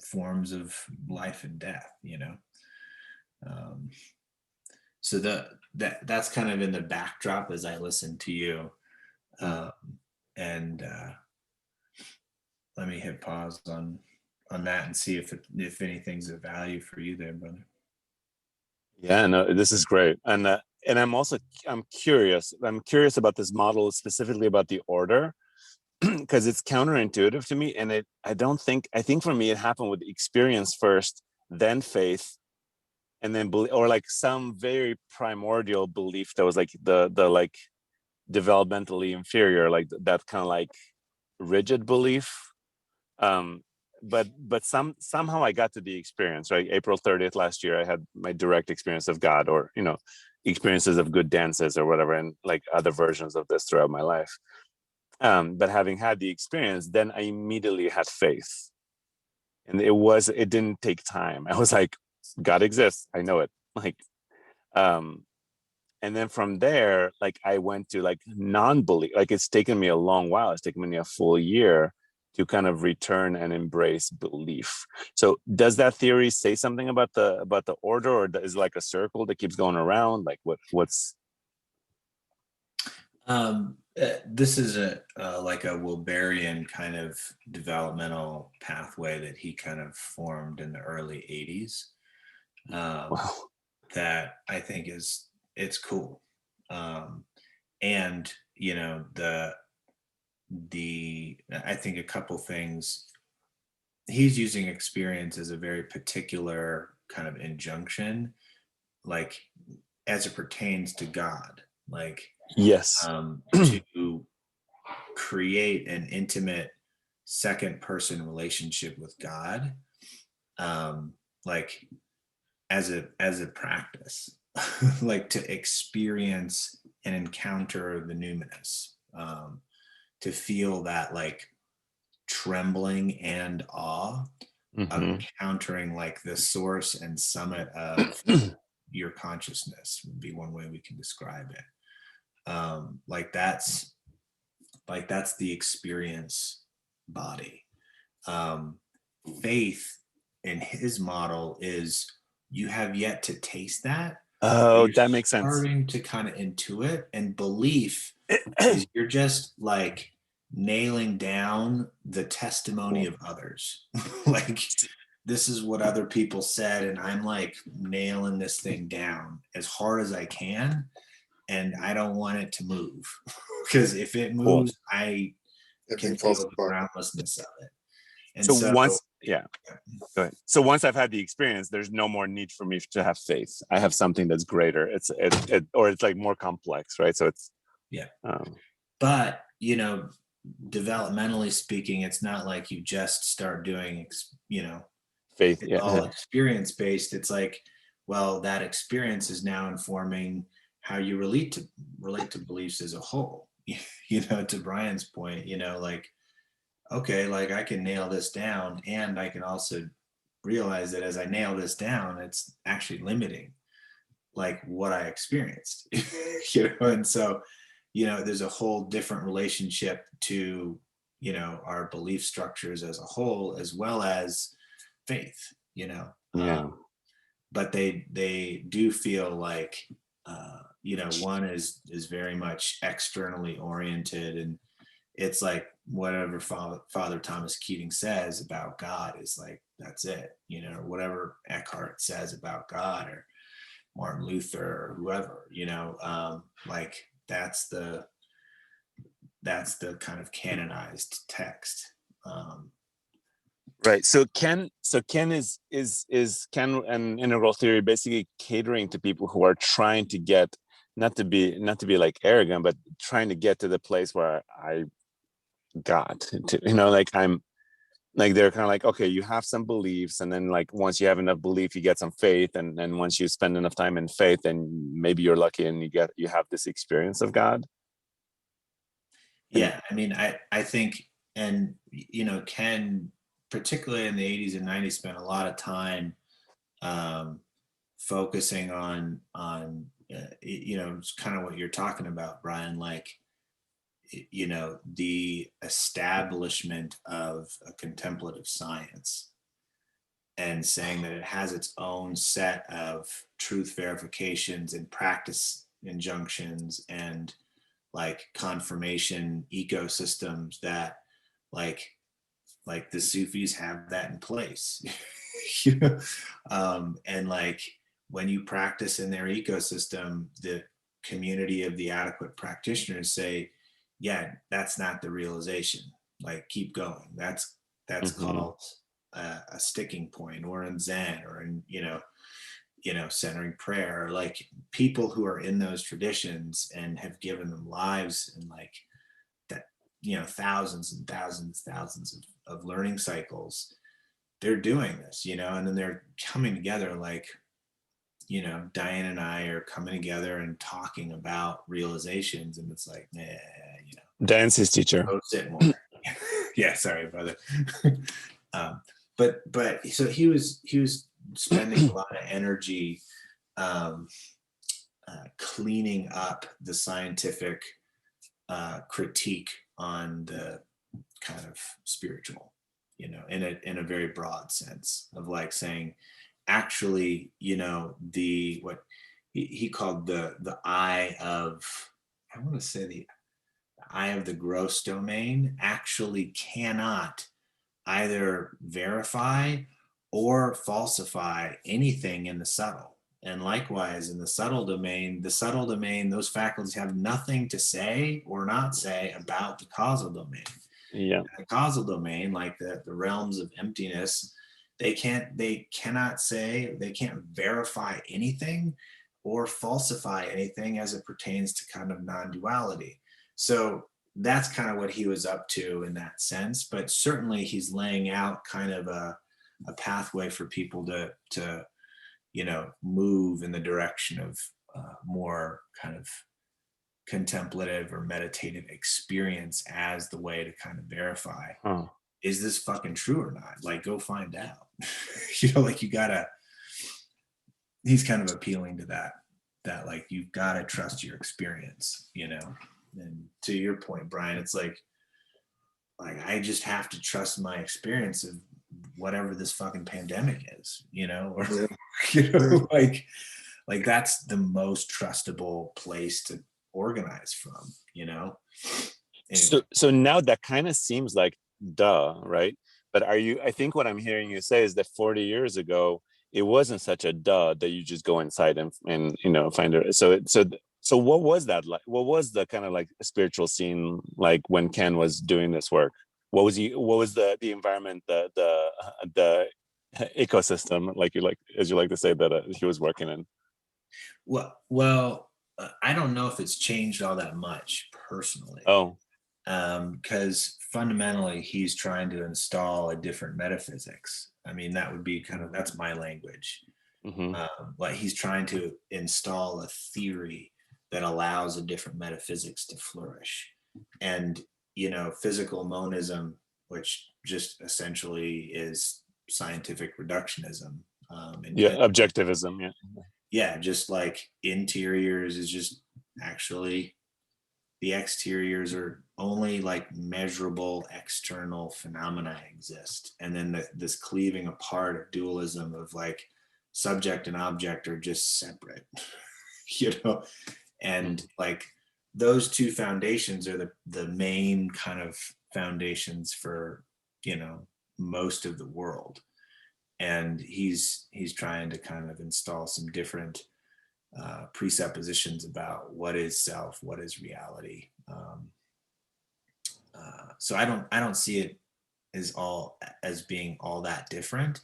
forms of life and death. so that's kind of in the backdrop as I listen to you. Um, and let me hit pause on that and see if anything's of value for you there, brother.
Yeah, no, this is great. And I'm curious. I'm curious about this model, specifically about the order, because it's counterintuitive to me. And I think for me, it happened with experience first, then faith, and then or like some very primordial belief that was like the like developmentally inferior, like that kind of like rigid belief. But somehow I got to the experience, right? April 30th last year, I had my direct experience of God, or experiences of good dances or whatever, and like other versions of this throughout my life. But having had the experience, then I immediately had faith. And it didn't take time. I was like, God exists. I know it. Like, and then from there, like I went to like non-belief. Like it's taken me a long while. It's taken me a full year to kind of return and embrace belief. So does that theory say something about the order, or is it like a circle that keeps going around? Like what's
This is a like a Wilberian kind of developmental pathway that he kind of formed in the early 80s.
wow.
That I think it's cool. And I think a couple things. He's using experience as a very particular kind of injunction, like as it pertains to God, like
Yes.
to create an intimate second person relationship with God, like as a practice, like to experience and encounter the numinous, to feel that like trembling and awe of encountering like the source and summit of your consciousness would be one way we can describe it. That's the experience body. Faith in his model is you have yet to taste that.
Oh,
You're
that makes sense.
starting to kind of intuit, and belief is you're just like nailing down the testimony of others. Like this is what other people said, and I'm like nailing this thing down as hard as I can, and I don't want it to move because if it
Cool.
moves, I can feel the groundlessness of it. And
so once, yeah, go ahead. So once I've had the experience, there's no more need for me to have faith. I have something that's greater. Or it's like more complex, right? So it's
but developmentally speaking, it's not like you just start doing
faith.
It's all experience based. It's like, well, that experience is now informing how you relate to beliefs as a whole. To Brian's point, like, okay, like I can nail this down, and I can also realize that as I nail this down, it's actually limiting like what I experienced. And so, there's a whole different relationship to, our belief structures as a whole, as well as faith, but they do feel like, one is very much externally oriented, and it's like whatever Father Thomas Keating says about God is like, that's it, or whatever Eckhart says about God, or Martin Luther, or whoever, like that's the kind of canonized text.
Right. So Ken is Ken and integral theory basically catering to people who are trying to get, not to be like arrogant, but trying to get to the place where I got to, like I'm like, they're kind of like, okay, you have some beliefs, and then like once you have enough belief, you get some faith, and then once you spend enough time in faith, then maybe you're lucky and you have this experience of God.
Yeah, I mean, I think, and Ken, particularly in the 80s and 90s, spent a lot of time focusing on it's kind of what you're talking about, Brian, like the establishment of a contemplative science, and saying that it has its own set of truth verifications and practice injunctions and like confirmation ecosystems that like the Sufis have that in place. You know? And like when you practice in their ecosystem, the community of the adequate practitioners say, yeah, that's not the realization. Like keep going. That's called a sticking point, or in Zen, or in centering prayer, or like people who are in those traditions and have given them lives and like that, thousands and thousands of learning cycles. They're doing this, and then they're coming together like, Diane and I are coming together and talking about realizations, and it's like,
Diane's his teacher.
Go sit more. Yeah, sorry, brother. But so he was spending a lot of energy cleaning up the scientific critique on the kind of spiritual, in a very broad sense of like saying, actually, the what he called the eye of, I want to say the eye of the gross domain actually cannot either verify or falsify anything in the subtle. And likewise, in the subtle domain, those faculties have nothing to say or not say about the causal domain.
Yeah.
The causal domain, like the realms of emptiness, they can't verify anything or falsify anything as it pertains to kind of non-duality. So that's kind of what he was up to in that sense. But certainly he's laying out kind of a pathway for people to move in the direction of more kind of contemplative or meditative experience as the way to kind of verify, is this fucking true or not? Like, go find out. Like he's kind of appealing to that like, you've got to trust your experience, and to your point, Brian, it's like I just have to trust my experience of whatever this fucking pandemic is, or like that's the most trustable place to organize from, Anyway.
So now that kind of seems like duh, right? But I think what I'm hearing you say is that 40 years ago, it wasn't such a duh that you just go inside and find it. So what was that like? What was the kind of like spiritual scene like when Ken was doing this work? What was the environment, the ecosystem, as you like to say, that he was working in?
Well, I don't know if it's changed all that much personally.
Oh,
because fundamentally he's trying to install a different metaphysics. I mean, that would be that's my language. Like he's trying to install a theory that allows a different metaphysics to flourish. And, physical monism, which just essentially is scientific reductionism.
Objectivism.
Yeah, just like interiors is just actually, the exteriors are only like measurable external phenomena exist. And then this cleaving apart of dualism of like subject and object are just separate, and like those two foundations are the main kind of foundations for, most of the world. And he's trying to kind of install some different presuppositions about what is self, what is reality. So I don't see it as being all that different.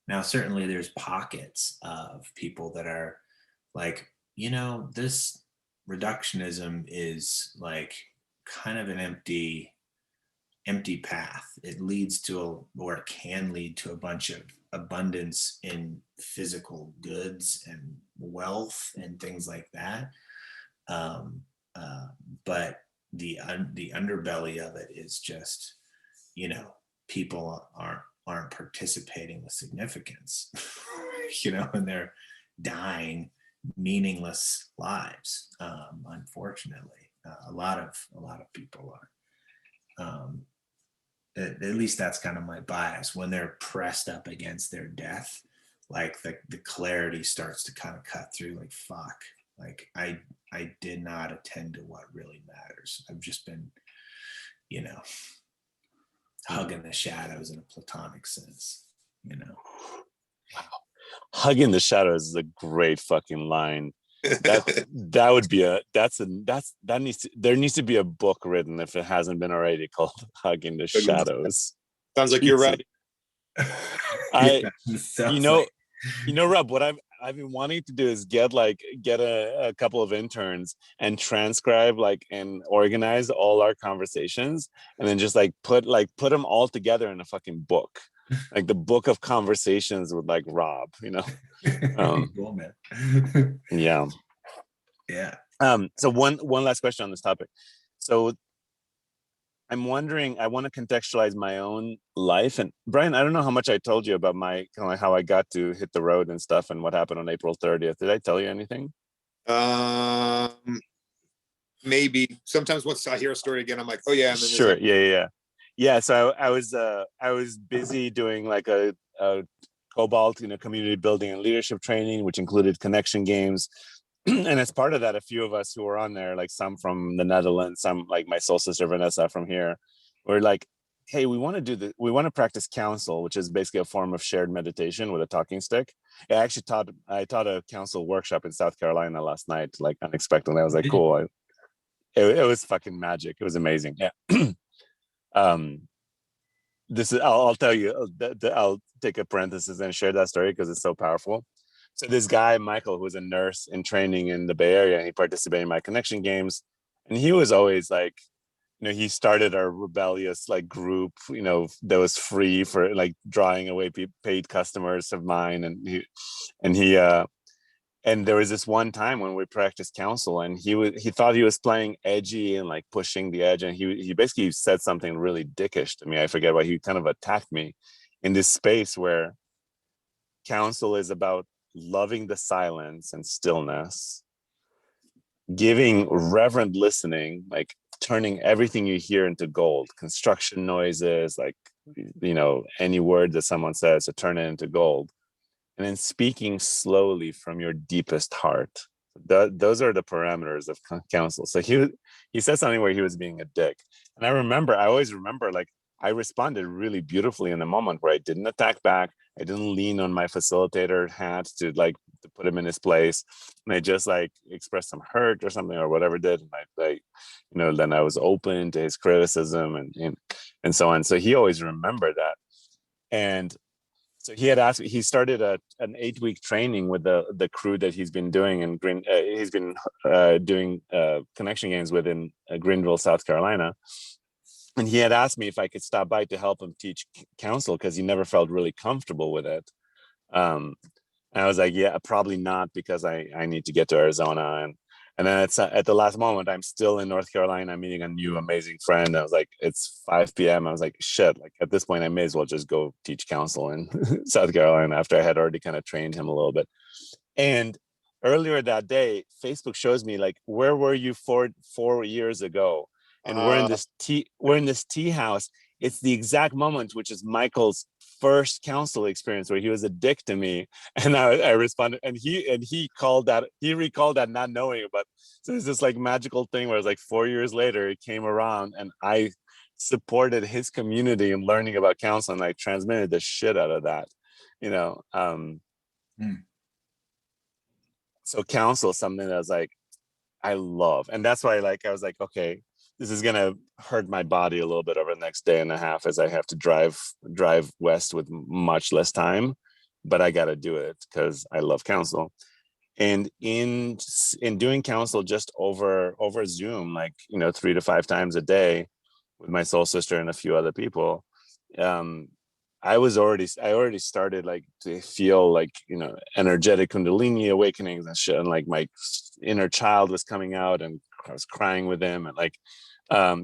Now, certainly there's pockets of people that are like, this reductionism is like kind of an empty path. It leads to or it can lead to a bunch of abundance in physical goods and wealth and things like that. But the underbelly of it is just, people aren't participating with significance, and they're dying meaningless lives. Unfortunately, a lot of people are. at least that's kind of my bias. When they're pressed up against their death, like the clarity starts to kind of cut through, like, fuck, like I did not attend to what really matters. I've just been, you know, hugging the shadows in a platonic sense, you know.
Wow. Hugging the shadows is a great fucking line. That would be there needs to be a book written, if it hasn't been already, called Hugging the Shadows.
Sounds like you're right.
I
Yeah,
you know Rob, what I've been wanting to do is get a couple of interns and transcribe and organize all our conversations, and then just put them all together in a fucking book, like the book of conversations with Rob,
cool, man.
yeah.
Yeah.
So one last question on this topic. So I'm wondering, I want to contextualize my own life. And Brian, I don't know how much I told you about my how I got to hit the road and stuff and what happened on April 30th. Did I tell you anything?
Maybe. Sometimes once I hear a story again, I'm like, oh yeah. And then
Sure. Yeah. So I was busy doing a Cobalt, community building and leadership training, which included connection games. And as part of that, a few of us who were on there, some from the Netherlands, some my soul sister Vanessa from here, were like, hey, we want to practice counsel, which is basically a form of shared meditation with a talking stick. I taught a counsel workshop in South Carolina last night, unexpectedly. I was like, cool. It was fucking magic. It was amazing. Yeah. I'll tell you, I'll take a parenthesis and share that story because it's so powerful. So this guy, Michael, who was a nurse in training in the Bay Area, he participated in my connection games. And he was always he started a rebellious group, that was free for drawing away paid customers of mine. And there was this one time when we practiced counsel, and he thought he was playing edgy and pushing the edge. And he basically said something really dickish to me. I forget why. He kind of attacked me in this space where counsel is about loving the silence and stillness, giving reverent listening, turning everything you hear into gold, construction noises, any word that someone says, to turn it into gold, and then speaking slowly from your deepest heart. Those are the parameters of counsel. So he said something where he was being a dick, and I always remember I responded really beautifully in the moment where I didn't attack back. I didn't lean on my facilitator hat to put him in his place, and I just expressed some hurt or something or whatever it did. And then I was open to his criticism and so on. So he always remembered that. And so he had asked me, he started an 8-week training with the crew that he's been doing in doing connection games with in Greenville, South Carolina. And he had asked me if I could stop by to help him teach counsel because he never felt really comfortable with it. And I was like, yeah, probably not, because I need to get to Arizona. And then at the last moment, I'm still in North Carolina. I'm meeting a new amazing friend. I was like, it's 5 p.m. I was like, shit, at this point, I may as well just go teach counsel in South Carolina after I had already kind of trained him a little bit. And earlier that day, Facebook shows me where were you 4 years ago? And we're in this tea house. It's the exact moment, which is Michael's first counsel experience, where he was a dick to me, and I responded, and he recalled that, not knowing. But so it's this magical thing where it's 4 years later, it came around, and I supported his community in learning about counsel, and I transmitted the shit out of that, So counsel is something that's I love, and that's why I was like, okay, this is gonna hurt my body a little bit over the next day and a half as I have to drive west with much less time, but I got to do it because I love counsel. And in doing counsel just over Zoom, 3 to 5 times a day with my soul sister and a few other people, I already started to feel energetic kundalini awakenings and shit, and my inner child was coming out, and I was crying with him, and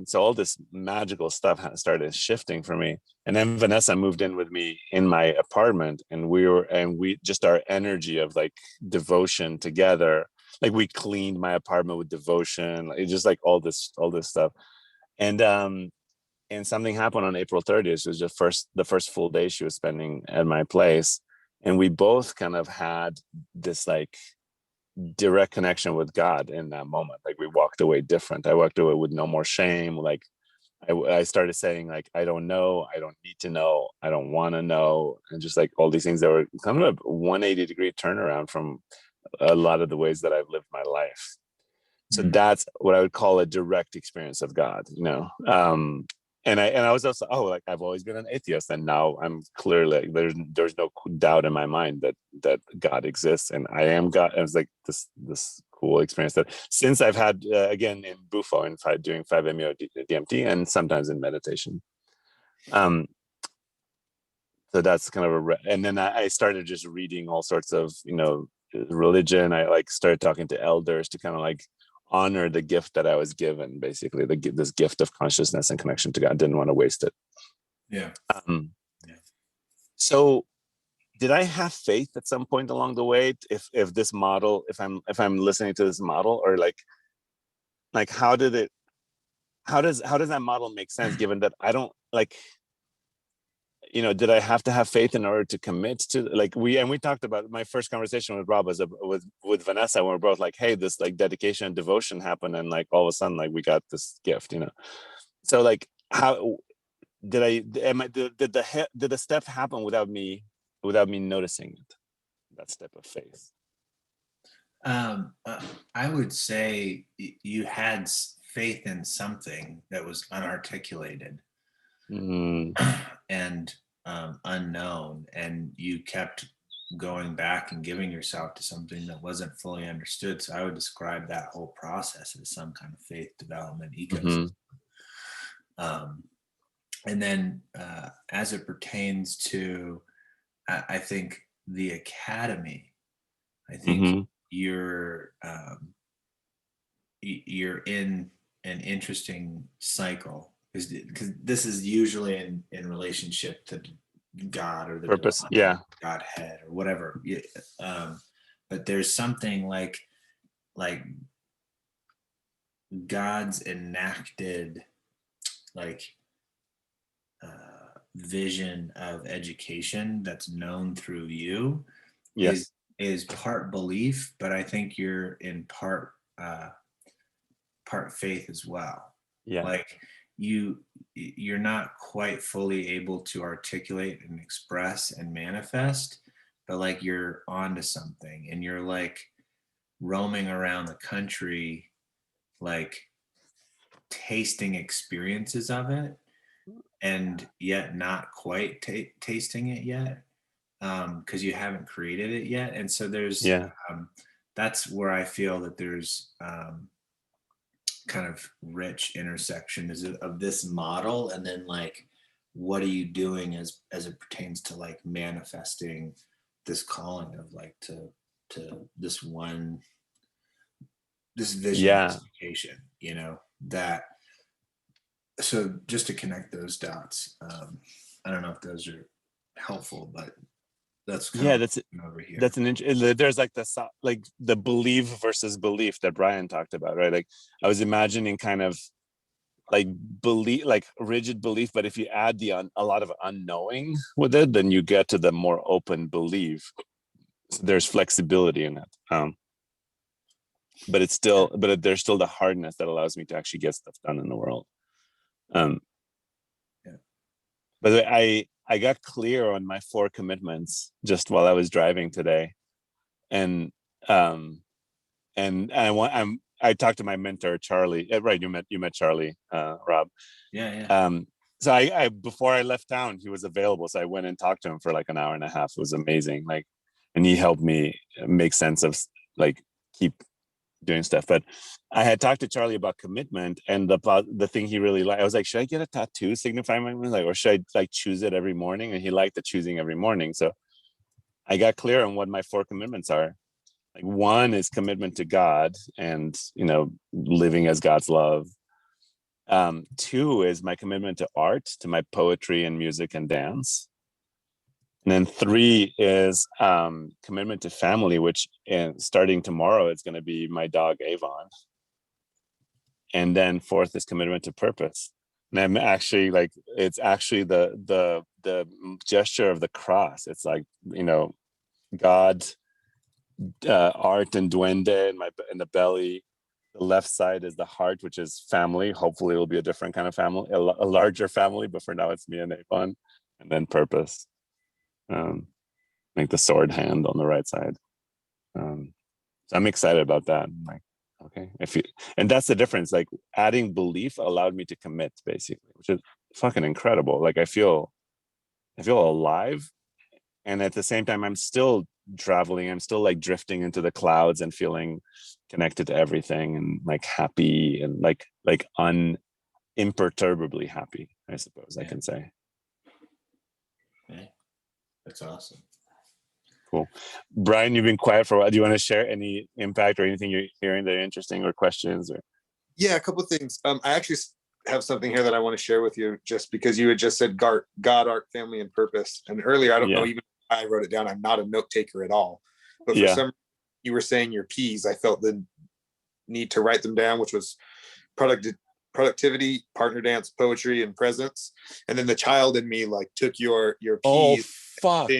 so all this magical stuff started shifting for me. And then Vanessa moved in with me in my apartment, and we just, our energy of devotion together, we cleaned my apartment with devotion, just all this stuff. And and something happened on April 30th. It was the first full day she was spending at my place, and we both kind of had this like direct connection with God in that moment. Like we walked away different. I walked away with no more shame. Like I started saying like, I don't know, I don't need to know, I don't want to know, and just like all these things that were kind of a 180-degree turnaround from a lot of the ways that I've lived my life. So that's what I would call a direct experience of God, you know. And I was also, like I've always been an atheist, and now I'm clearly there's no doubt in my mind that God exists and I am God. And it's like this cool experience that since I've had again in Bufo and doing 5-MeO DMT and sometimes in meditation. So that's kind of and then I started just reading all sorts of, you know, religion. I like started talking to elders to kind of like honor the gift that I was given, basically this gift of consciousness and connection to God. Didn't want to waste it.
Yeah.
So did I have faith at some point along the way? If this model, if I'm listening to this model, or like how does that model make sense, given that I don't like, you know, did I have to have faith in order to commit to, like, we talked about my first conversation with Rob with Vanessa, when we're both like, hey, this like dedication and devotion happened, and like all of a sudden like we got this gift, you know. So like how did the step happen without me noticing it, that step of faith?
I would say you had faith in something that was unarticulated. And unknown, and you kept going back and giving yourself to something that wasn't fully understood. So I would describe that whole process as some kind of faith development ecosystem. And then as it pertains to, I think the academy, I think you're in an interesting cycle, because this is usually in relationship to God or the
purpose,
Godhead or whatever. But there's something like God's enacted like vision of education that's known through you.
Yes.
is part belief, but I think you're in part faith as well.
Yeah.
Like you're not quite fully able to articulate and express and manifest, but like you're onto something, and you're like roaming around the country, like tasting experiences of it, and yet not quite tasting it yet, because you haven't created it yet. And so there's that's where I feel that there's kind of rich intersection of this model, and then like what are you doing as it pertains to like manifesting this calling of like to this vision of education, you know, that. So just to connect those dots, I don't know if those are helpful, but that's kind of over here.
That's there's like the belief versus belief that Brian talked about, right? Like I was imagining kind of like belief, like rigid belief, but if you add a lot of unknowing with it, then you get to the more open belief. So there's flexibility in it, but it's still, there's still the hardness that allows me to actually get stuff done in the world. But I got clear on my 4 commitments just while I was driving today, and I talked to my mentor Charlie. Right, you met Charlie, Rob.
Yeah.
So I before I left town, he was available, so I went and talked to him for like an hour and a half. It was amazing, like, and he helped me make sense of like keep doing stuff. But I had talked to Charlie about commitment, and the thing he really liked, I was like, should I get a tattoo signifying my commitment, like, or should I like choose it every morning? And he liked the choosing every morning. So I got clear on what my 4 commitments are. Like 1 is commitment to God and, you know, living as God's love. 2 is my commitment to art, to my poetry and music and dance. And then 3 is commitment to family, which starting tomorrow, it's going to be my dog Avon. And then 4th is commitment to purpose. And I'm actually like, it's actually the gesture of the cross. It's like, you know, God, art and duende in the belly. The left side is the heart, which is family. Hopefully it'll be a different kind of family, a larger family, but for now it's me and Avon. And then purpose. Make the sword hand on the right side. So I'm excited about that. I'm like, okay, and that's the difference. Like adding belief allowed me to commit, basically, which is fucking incredible. Like I feel alive, and at the same time, I'm still traveling. I'm still like drifting into the clouds and feeling connected to everything, and like happy and like imperturbably happy, I suppose I can say.
Okay. That's awesome.
Cool. Brian, you've been quiet for a while. Do you want to share any impact or anything you're hearing that are interesting, or questions? Or
Yeah, a couple of things. I actually have something here that I want to share with you, just because you had just said God, art, family, and purpose. And earlier, I don't know even I wrote it down. I'm not a note taker at all. But for some, you were saying your P's. I felt the need to write them down, which was productivity, partner dance, poetry, and presence. And then the child in me like took your P's.
Oh, fuck.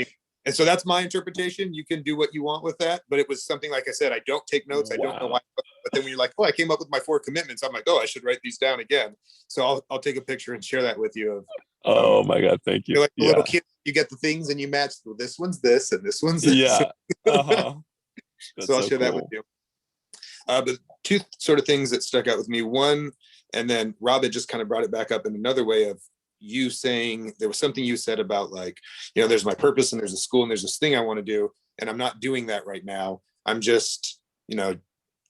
And so that's my interpretation. You can do what you want with that. But it was something, like I said, I don't take notes. I don't know why. But then when you're like, oh, I came up with my 4 commitments, I'm like, oh, I should write these down again. So I'll take a picture and share that with you.
Oh my God, thank you.
You're like a little kid, you get the things and you match. Well, this one's this and this one's this.
Yeah.
So I'll share that with you. But 2 sort of things that stuck out with me. One, and then Rob had just kind of brought it back up in another way of you saying, there was something you said about like, you know, there's my purpose and there's a school and there's this thing I want to do. And I'm not doing that right now. I'm just, you know,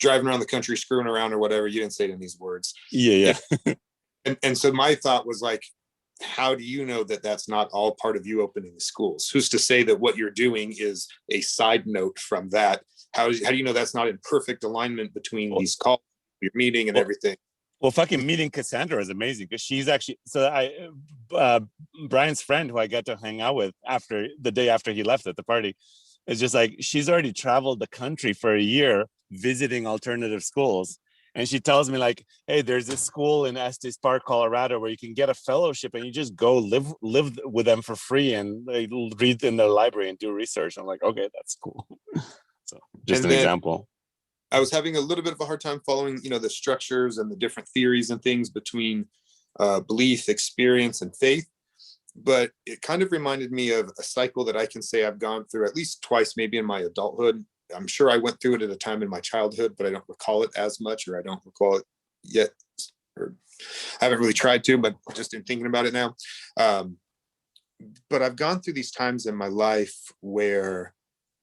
driving around the country, screwing around or whatever. You didn't say it in these words.
Yeah.
And so my thought was like, how do you know that that's not all part of you opening the schools? Who's to say that what you're doing is a side note from that? How do you know that's not in perfect alignment between these calls, your meeting and everything?
Well, fucking meeting Cassandra is amazing, because she's actually, Brian's friend who I got to hang out with after the day after he left at the party, is just like, she's already traveled the country for a year visiting alternative schools. And she tells me like, hey, there's this school in Estes Park, Colorado, where you can get a fellowship and you just go live with them for free and like, read in their library and do research. I'm like, okay, that's cool. So just an example.
I was having a little bit of a hard time following, you know, the structures and the different theories and things between belief, experience, and faith. But it kind of reminded me of a cycle that I can say I've gone through at least twice, maybe in my adulthood. I'm sure I went through it at a time in my childhood, but I don't recall it as much, or I don't recall it yet, or I haven't really tried to, but just in thinking about it now. But I've gone through these times in my life where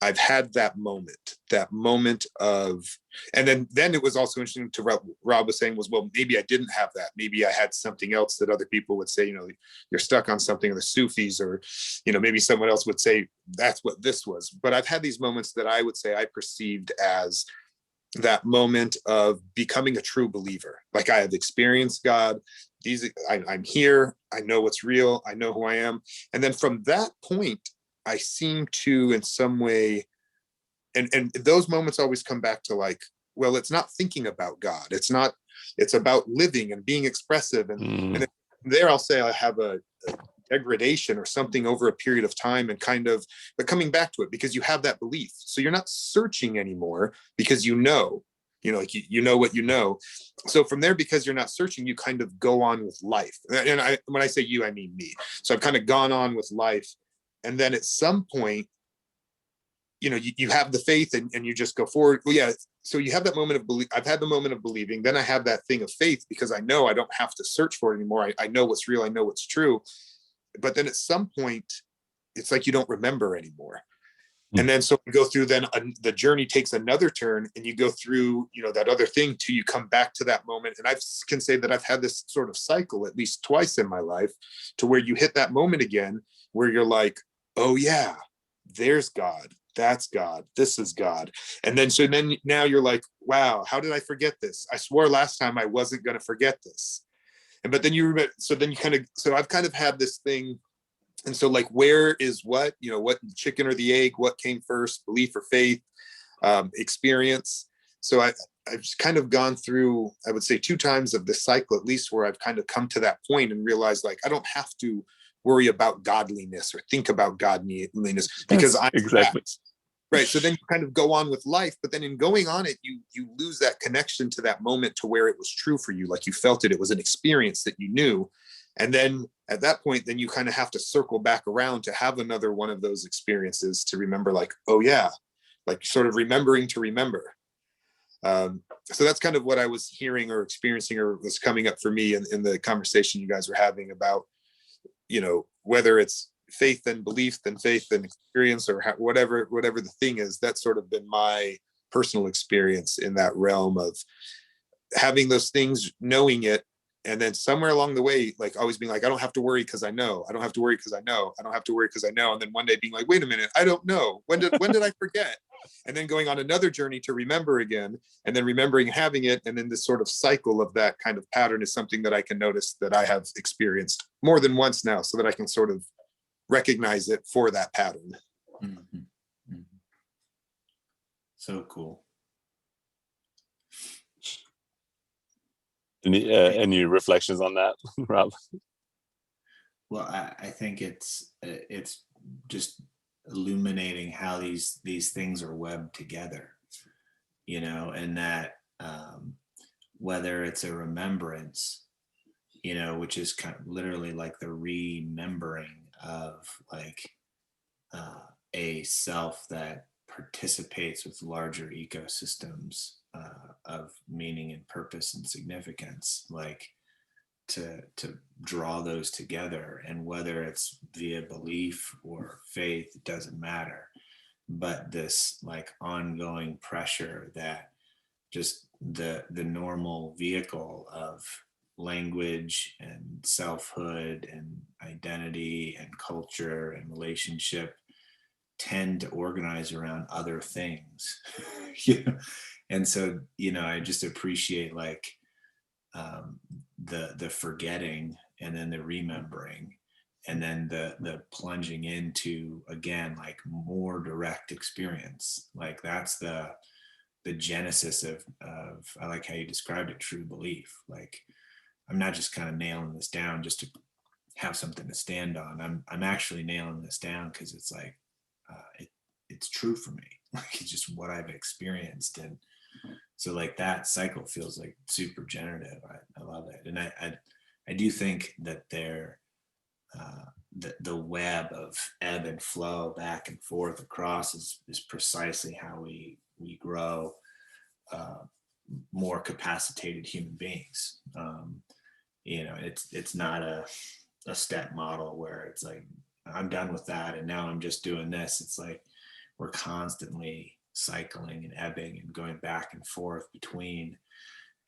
I've had that moment of, and then it was also interesting to Rob was saying was, well, maybe I didn't have that. Maybe I had something else that other people would say, you know, you're stuck on something, or the Sufis, or, you know, maybe someone else would say that's what this was. But I've had these moments that I would say I perceived as that moment of becoming a true believer. Like I have experienced God. I'm here. I know what's real. I know who I am. And then from that point, I seem to, in some way, and those moments always come back to like, well, it's not thinking about God. It's about living and being expressive. And there I'll say I have a degradation or something over a period of time, and kind of, but coming back to it because you have that belief. So you're not searching anymore because you know, like you know what you know. So from there, because you're not searching, you kind of go on with life. And when I say you, I mean me. So I've kind of gone on with life. And then at some point, you know, you have the faith and you just go forward. Well, yeah. So you have that moment of belief. I've had the moment of believing. Then I have that thing of faith because I know I don't have to search for it anymore. I know what's real. I know what's true. But then at some point, it's like you don't remember anymore. And then so you go through, then the journey takes another turn, and you go through, you know, that other thing till you come back to that moment. And I can say that I've had this sort of cycle at least twice in my life, to where you hit that moment again, where you're like, oh yeah, there's God. That's God. This is God. And then, so then now you're like, wow, how did I forget this? I swore last time I wasn't going to forget this. But then you remember, so then you kind of, so I've kind of had this thing. And so like, where is what, you know, what chicken or the egg, what came first, belief or faith, experience. So I've kind of gone through, I would say 2 times of this cycle, at least, where I've kind of come to that point and realized, like, I don't have to worry about godliness or think about godliness because I'm
exactly
that. Right. So then you kind of go on with life, but then in going on it, you lose that connection to that moment, to where it was true for you. Like, you felt it, it was an experience that you knew. And then at that point, then you kind of have to circle back around to have another one of those experiences to remember, like, oh yeah, like sort of remembering to remember. So that's kind of what I was hearing or experiencing, or was coming up for me in the conversation you guys were having about, whether it's faith and belief and faith and experience, or whatever the thing is. That's sort of been my personal experience in that realm of having those things, knowing it, and then somewhere along the way, like, always being like, I don't have to worry because I know. I don't have to worry because I know. I don't have to worry because I know. And then one day being like, wait a minute, I don't know. When did I forget? And then going on another journey to remember again, and then remembering having it. And then this sort of cycle of that kind of pattern is something that I can notice that I have experienced more than once now, so that I can sort of recognize it for that pattern.
Mm-hmm. Mm-hmm. So cool.
Any reflections on that, Rob?
Well, I think it's just illuminating how these things are webbed together, and that whether it's a remembrance, which is kind of literally like the remembering of, like, a self that participates with larger ecosystems of meaning and purpose and significance, like, to draw those together. And whether it's via belief or faith, it doesn't matter, but this, like, ongoing pressure that just the normal vehicle of language and selfhood and identity and culture and relationship tend to organize around other things. And so, I just appreciate, like, the forgetting, and then the remembering, and then the plunging into, again, like, more direct experience. Like, that's the genesis of I like how you described it, true belief. Like, I'm not just kind of nailing this down just to have something to stand on. I'm actually nailing this down because it's like, it's true for me. Like, it's just what I've experienced. And so, like, that cycle feels like super generative. I love it. And I do think that the web of ebb and flow back and forth across is precisely how we grow more capacitated human beings. It's not a step model where it's like, I'm done with that and now I'm just doing this. It's like we're constantly cycling and ebbing and going back and forth between,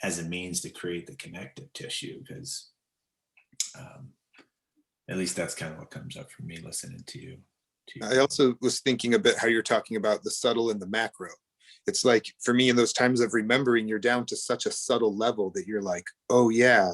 as a means to create the connective tissue. Because at least that's kind of what comes up for me listening to you.
I also was thinking a bit how you're talking about the subtle and the macro. It's like, for me, in those times of remembering, you're down to such a subtle level that you're like, oh yeah.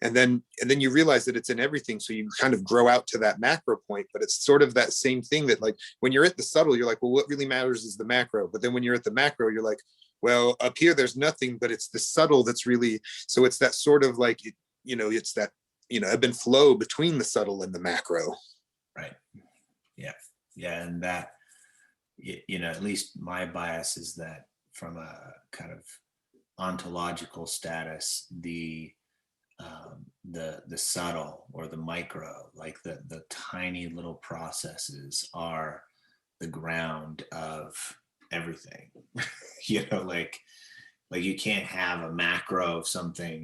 And then you realize that it's in everything. So you kind of grow out to that macro point, but it's sort of that same thing that, like, when you're at the subtle, you're like, well, what really matters is the macro. But then when you're at the macro, you're like, well, up here, there's nothing, but it's the subtle that's really, so it's that sort of like, it's that, ebb and flow between the subtle and the macro.
Right. Yeah. Yeah. And that, at least my bias is that from a kind of ontological status, the subtle or the micro, like the tiny little processes, are the ground of everything. Like you can't have a macro of something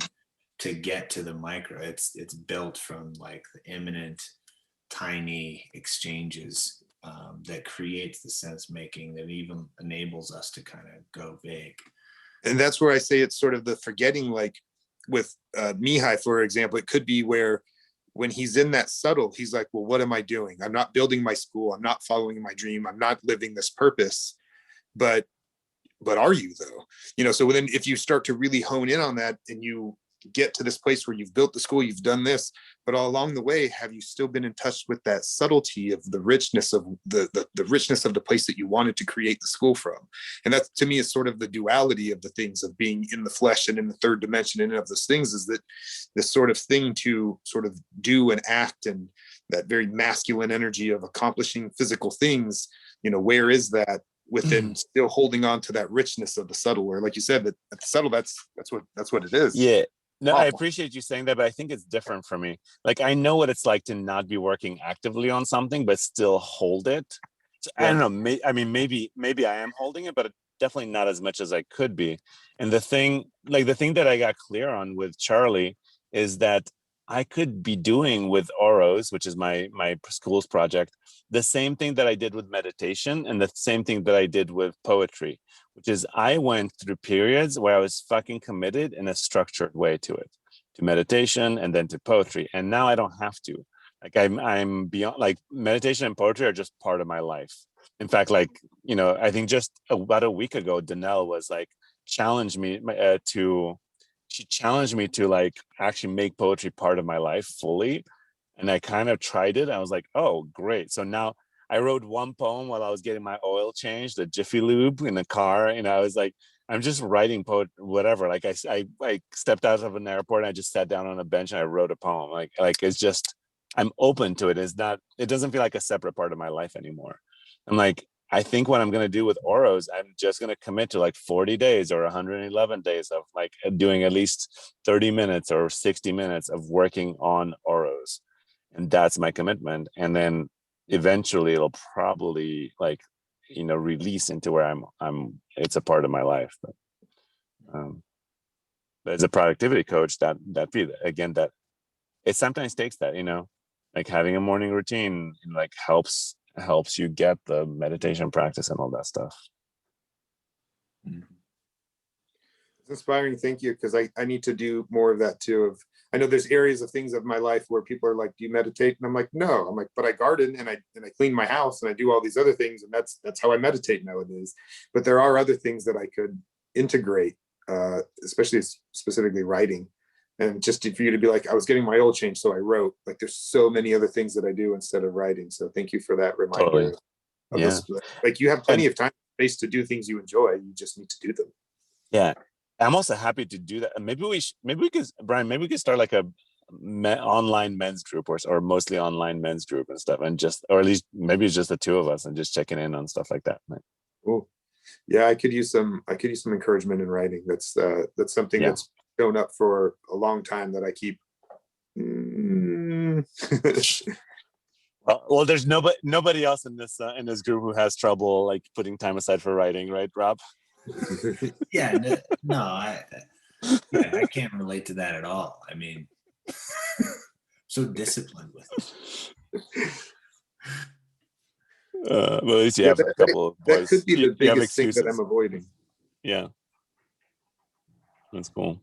to get to the micro. It's built from, like, the imminent tiny exchanges that creates the sense making that even enables us to kind of go big.
And that's where I say it's sort of the forgetting, like with Mihai, for example. It could be where, when he's in that subtle, he's like, well, what am I doing? I'm not building my school. I'm not following my dream. I'm not living this purpose. But are you, though? So then if you start to really hone in on that, and you get to this place where you've built the school, you've done this, but all along the way, have you still been in touch with that subtlety of the richness of the richness of the place that you wanted to create the school from? And that, to me, is sort of the duality of the things of being in the flesh and in the third dimension and of those things, is that this sort of thing to sort of do and act, and that very masculine energy of accomplishing physical things, you know, where is that within still holding on to that richness of the subtle, or like you said, that the subtle, that's what it is.
Yeah. No, I appreciate you saying that, but I think it's different for me. Like, I know what it's like to not be working actively on something, but still hold it. So, I don't know. I mean, maybe I am holding it, but definitely not as much as I could be. And the thing that I got clear on with Charlie is that I could be doing with Oros, which is my school's project, the same thing that I did with meditation and the same thing that I did with poetry, which is I went through periods where I was fucking committed in a structured way to it, to meditation and then to poetry. And now I don't have to. Like, I'm beyond, like, meditation and poetry are just part of my life. In fact, like, you know, I think just about a week ago, Danelle was like, challenged me to like actually make poetry part of my life fully. And I kind of tried it. I was like, oh, great. So now I wrote one poem while I was getting my oil changed, the Jiffy Lube in the car. And I was like, I'm just writing whatever. Like I stepped out of an airport and I just sat down on a bench and I wrote a poem. Like it's just, I'm open to it. It doesn't feel like a separate part of my life anymore. I'm like, I think what I'm going to do with Oros, I'm just going to commit to like 40 days or 111 days of like doing at least 30 minutes or 60 minutes of working on Oros. And that's my commitment. And then eventually it'll probably, like, you know, release into where it's a part of my life. But as a productivity coach, that it sometimes takes that, you know, like having a morning routine, like helps you get the meditation practice and all that stuff.
It's inspiring. Thank you. Because I need to do more of that too. I know there's areas of things of my life where people are like, do you meditate? And I'm like, no. I'm like, but I garden and I clean my house and I do all these other things. And that's how I meditate nowadays. But there are other things that I could integrate, especially specifically writing. And just for you to be like, I was getting my oil changed, so I wrote. Like, there's so many other things that I do instead of writing. So thank you for that reminder.
Totally.
Of this. Like, you have plenty of time, space to do things you enjoy. You just need to do them.
Yeah, I'm also happy to do that. Maybe we could, Brian. Maybe we could start like a online men's group or mostly online men's group and stuff, and or at least maybe it's just the two of us and just checking in on stuff like that.
Oh, yeah, I could use some encouragement in writing. That's something that's shown up for a long time that I keep.
Well, there's nobody else in this group who has trouble like putting time aside for writing, right, Rob?
Yeah, no, I can't relate to that at all. I mean, so disciplined with it.
Well, at least you have a couple of boys.
That could be the biggest thing that I'm avoiding.
Yeah, that's cool.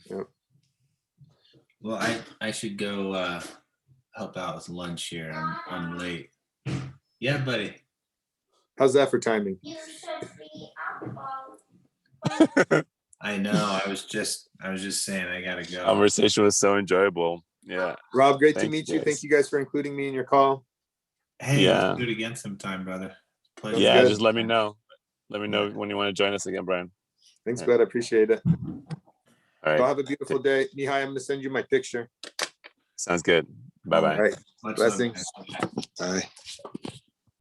Yeah.
Well, I should go help out with lunch here. I'm late. Yeah, buddy.
How's that for timing?
You should be
I know. I was just saying I gotta go.
Conversation was so enjoyable. Yeah.
Rob, great to meet you. Thank you guys for including me in your call.
Hey, let's do it again sometime, brother.
Pleasure. Yeah, just let me know. Let me know when you want to join us again, Brian.
Thanks, bud. I appreciate it.
All right.
So have a beautiful day. Mihai, I'm going to send you my picture.
Sounds good. Bye-bye.
All right. Blessings. Bye.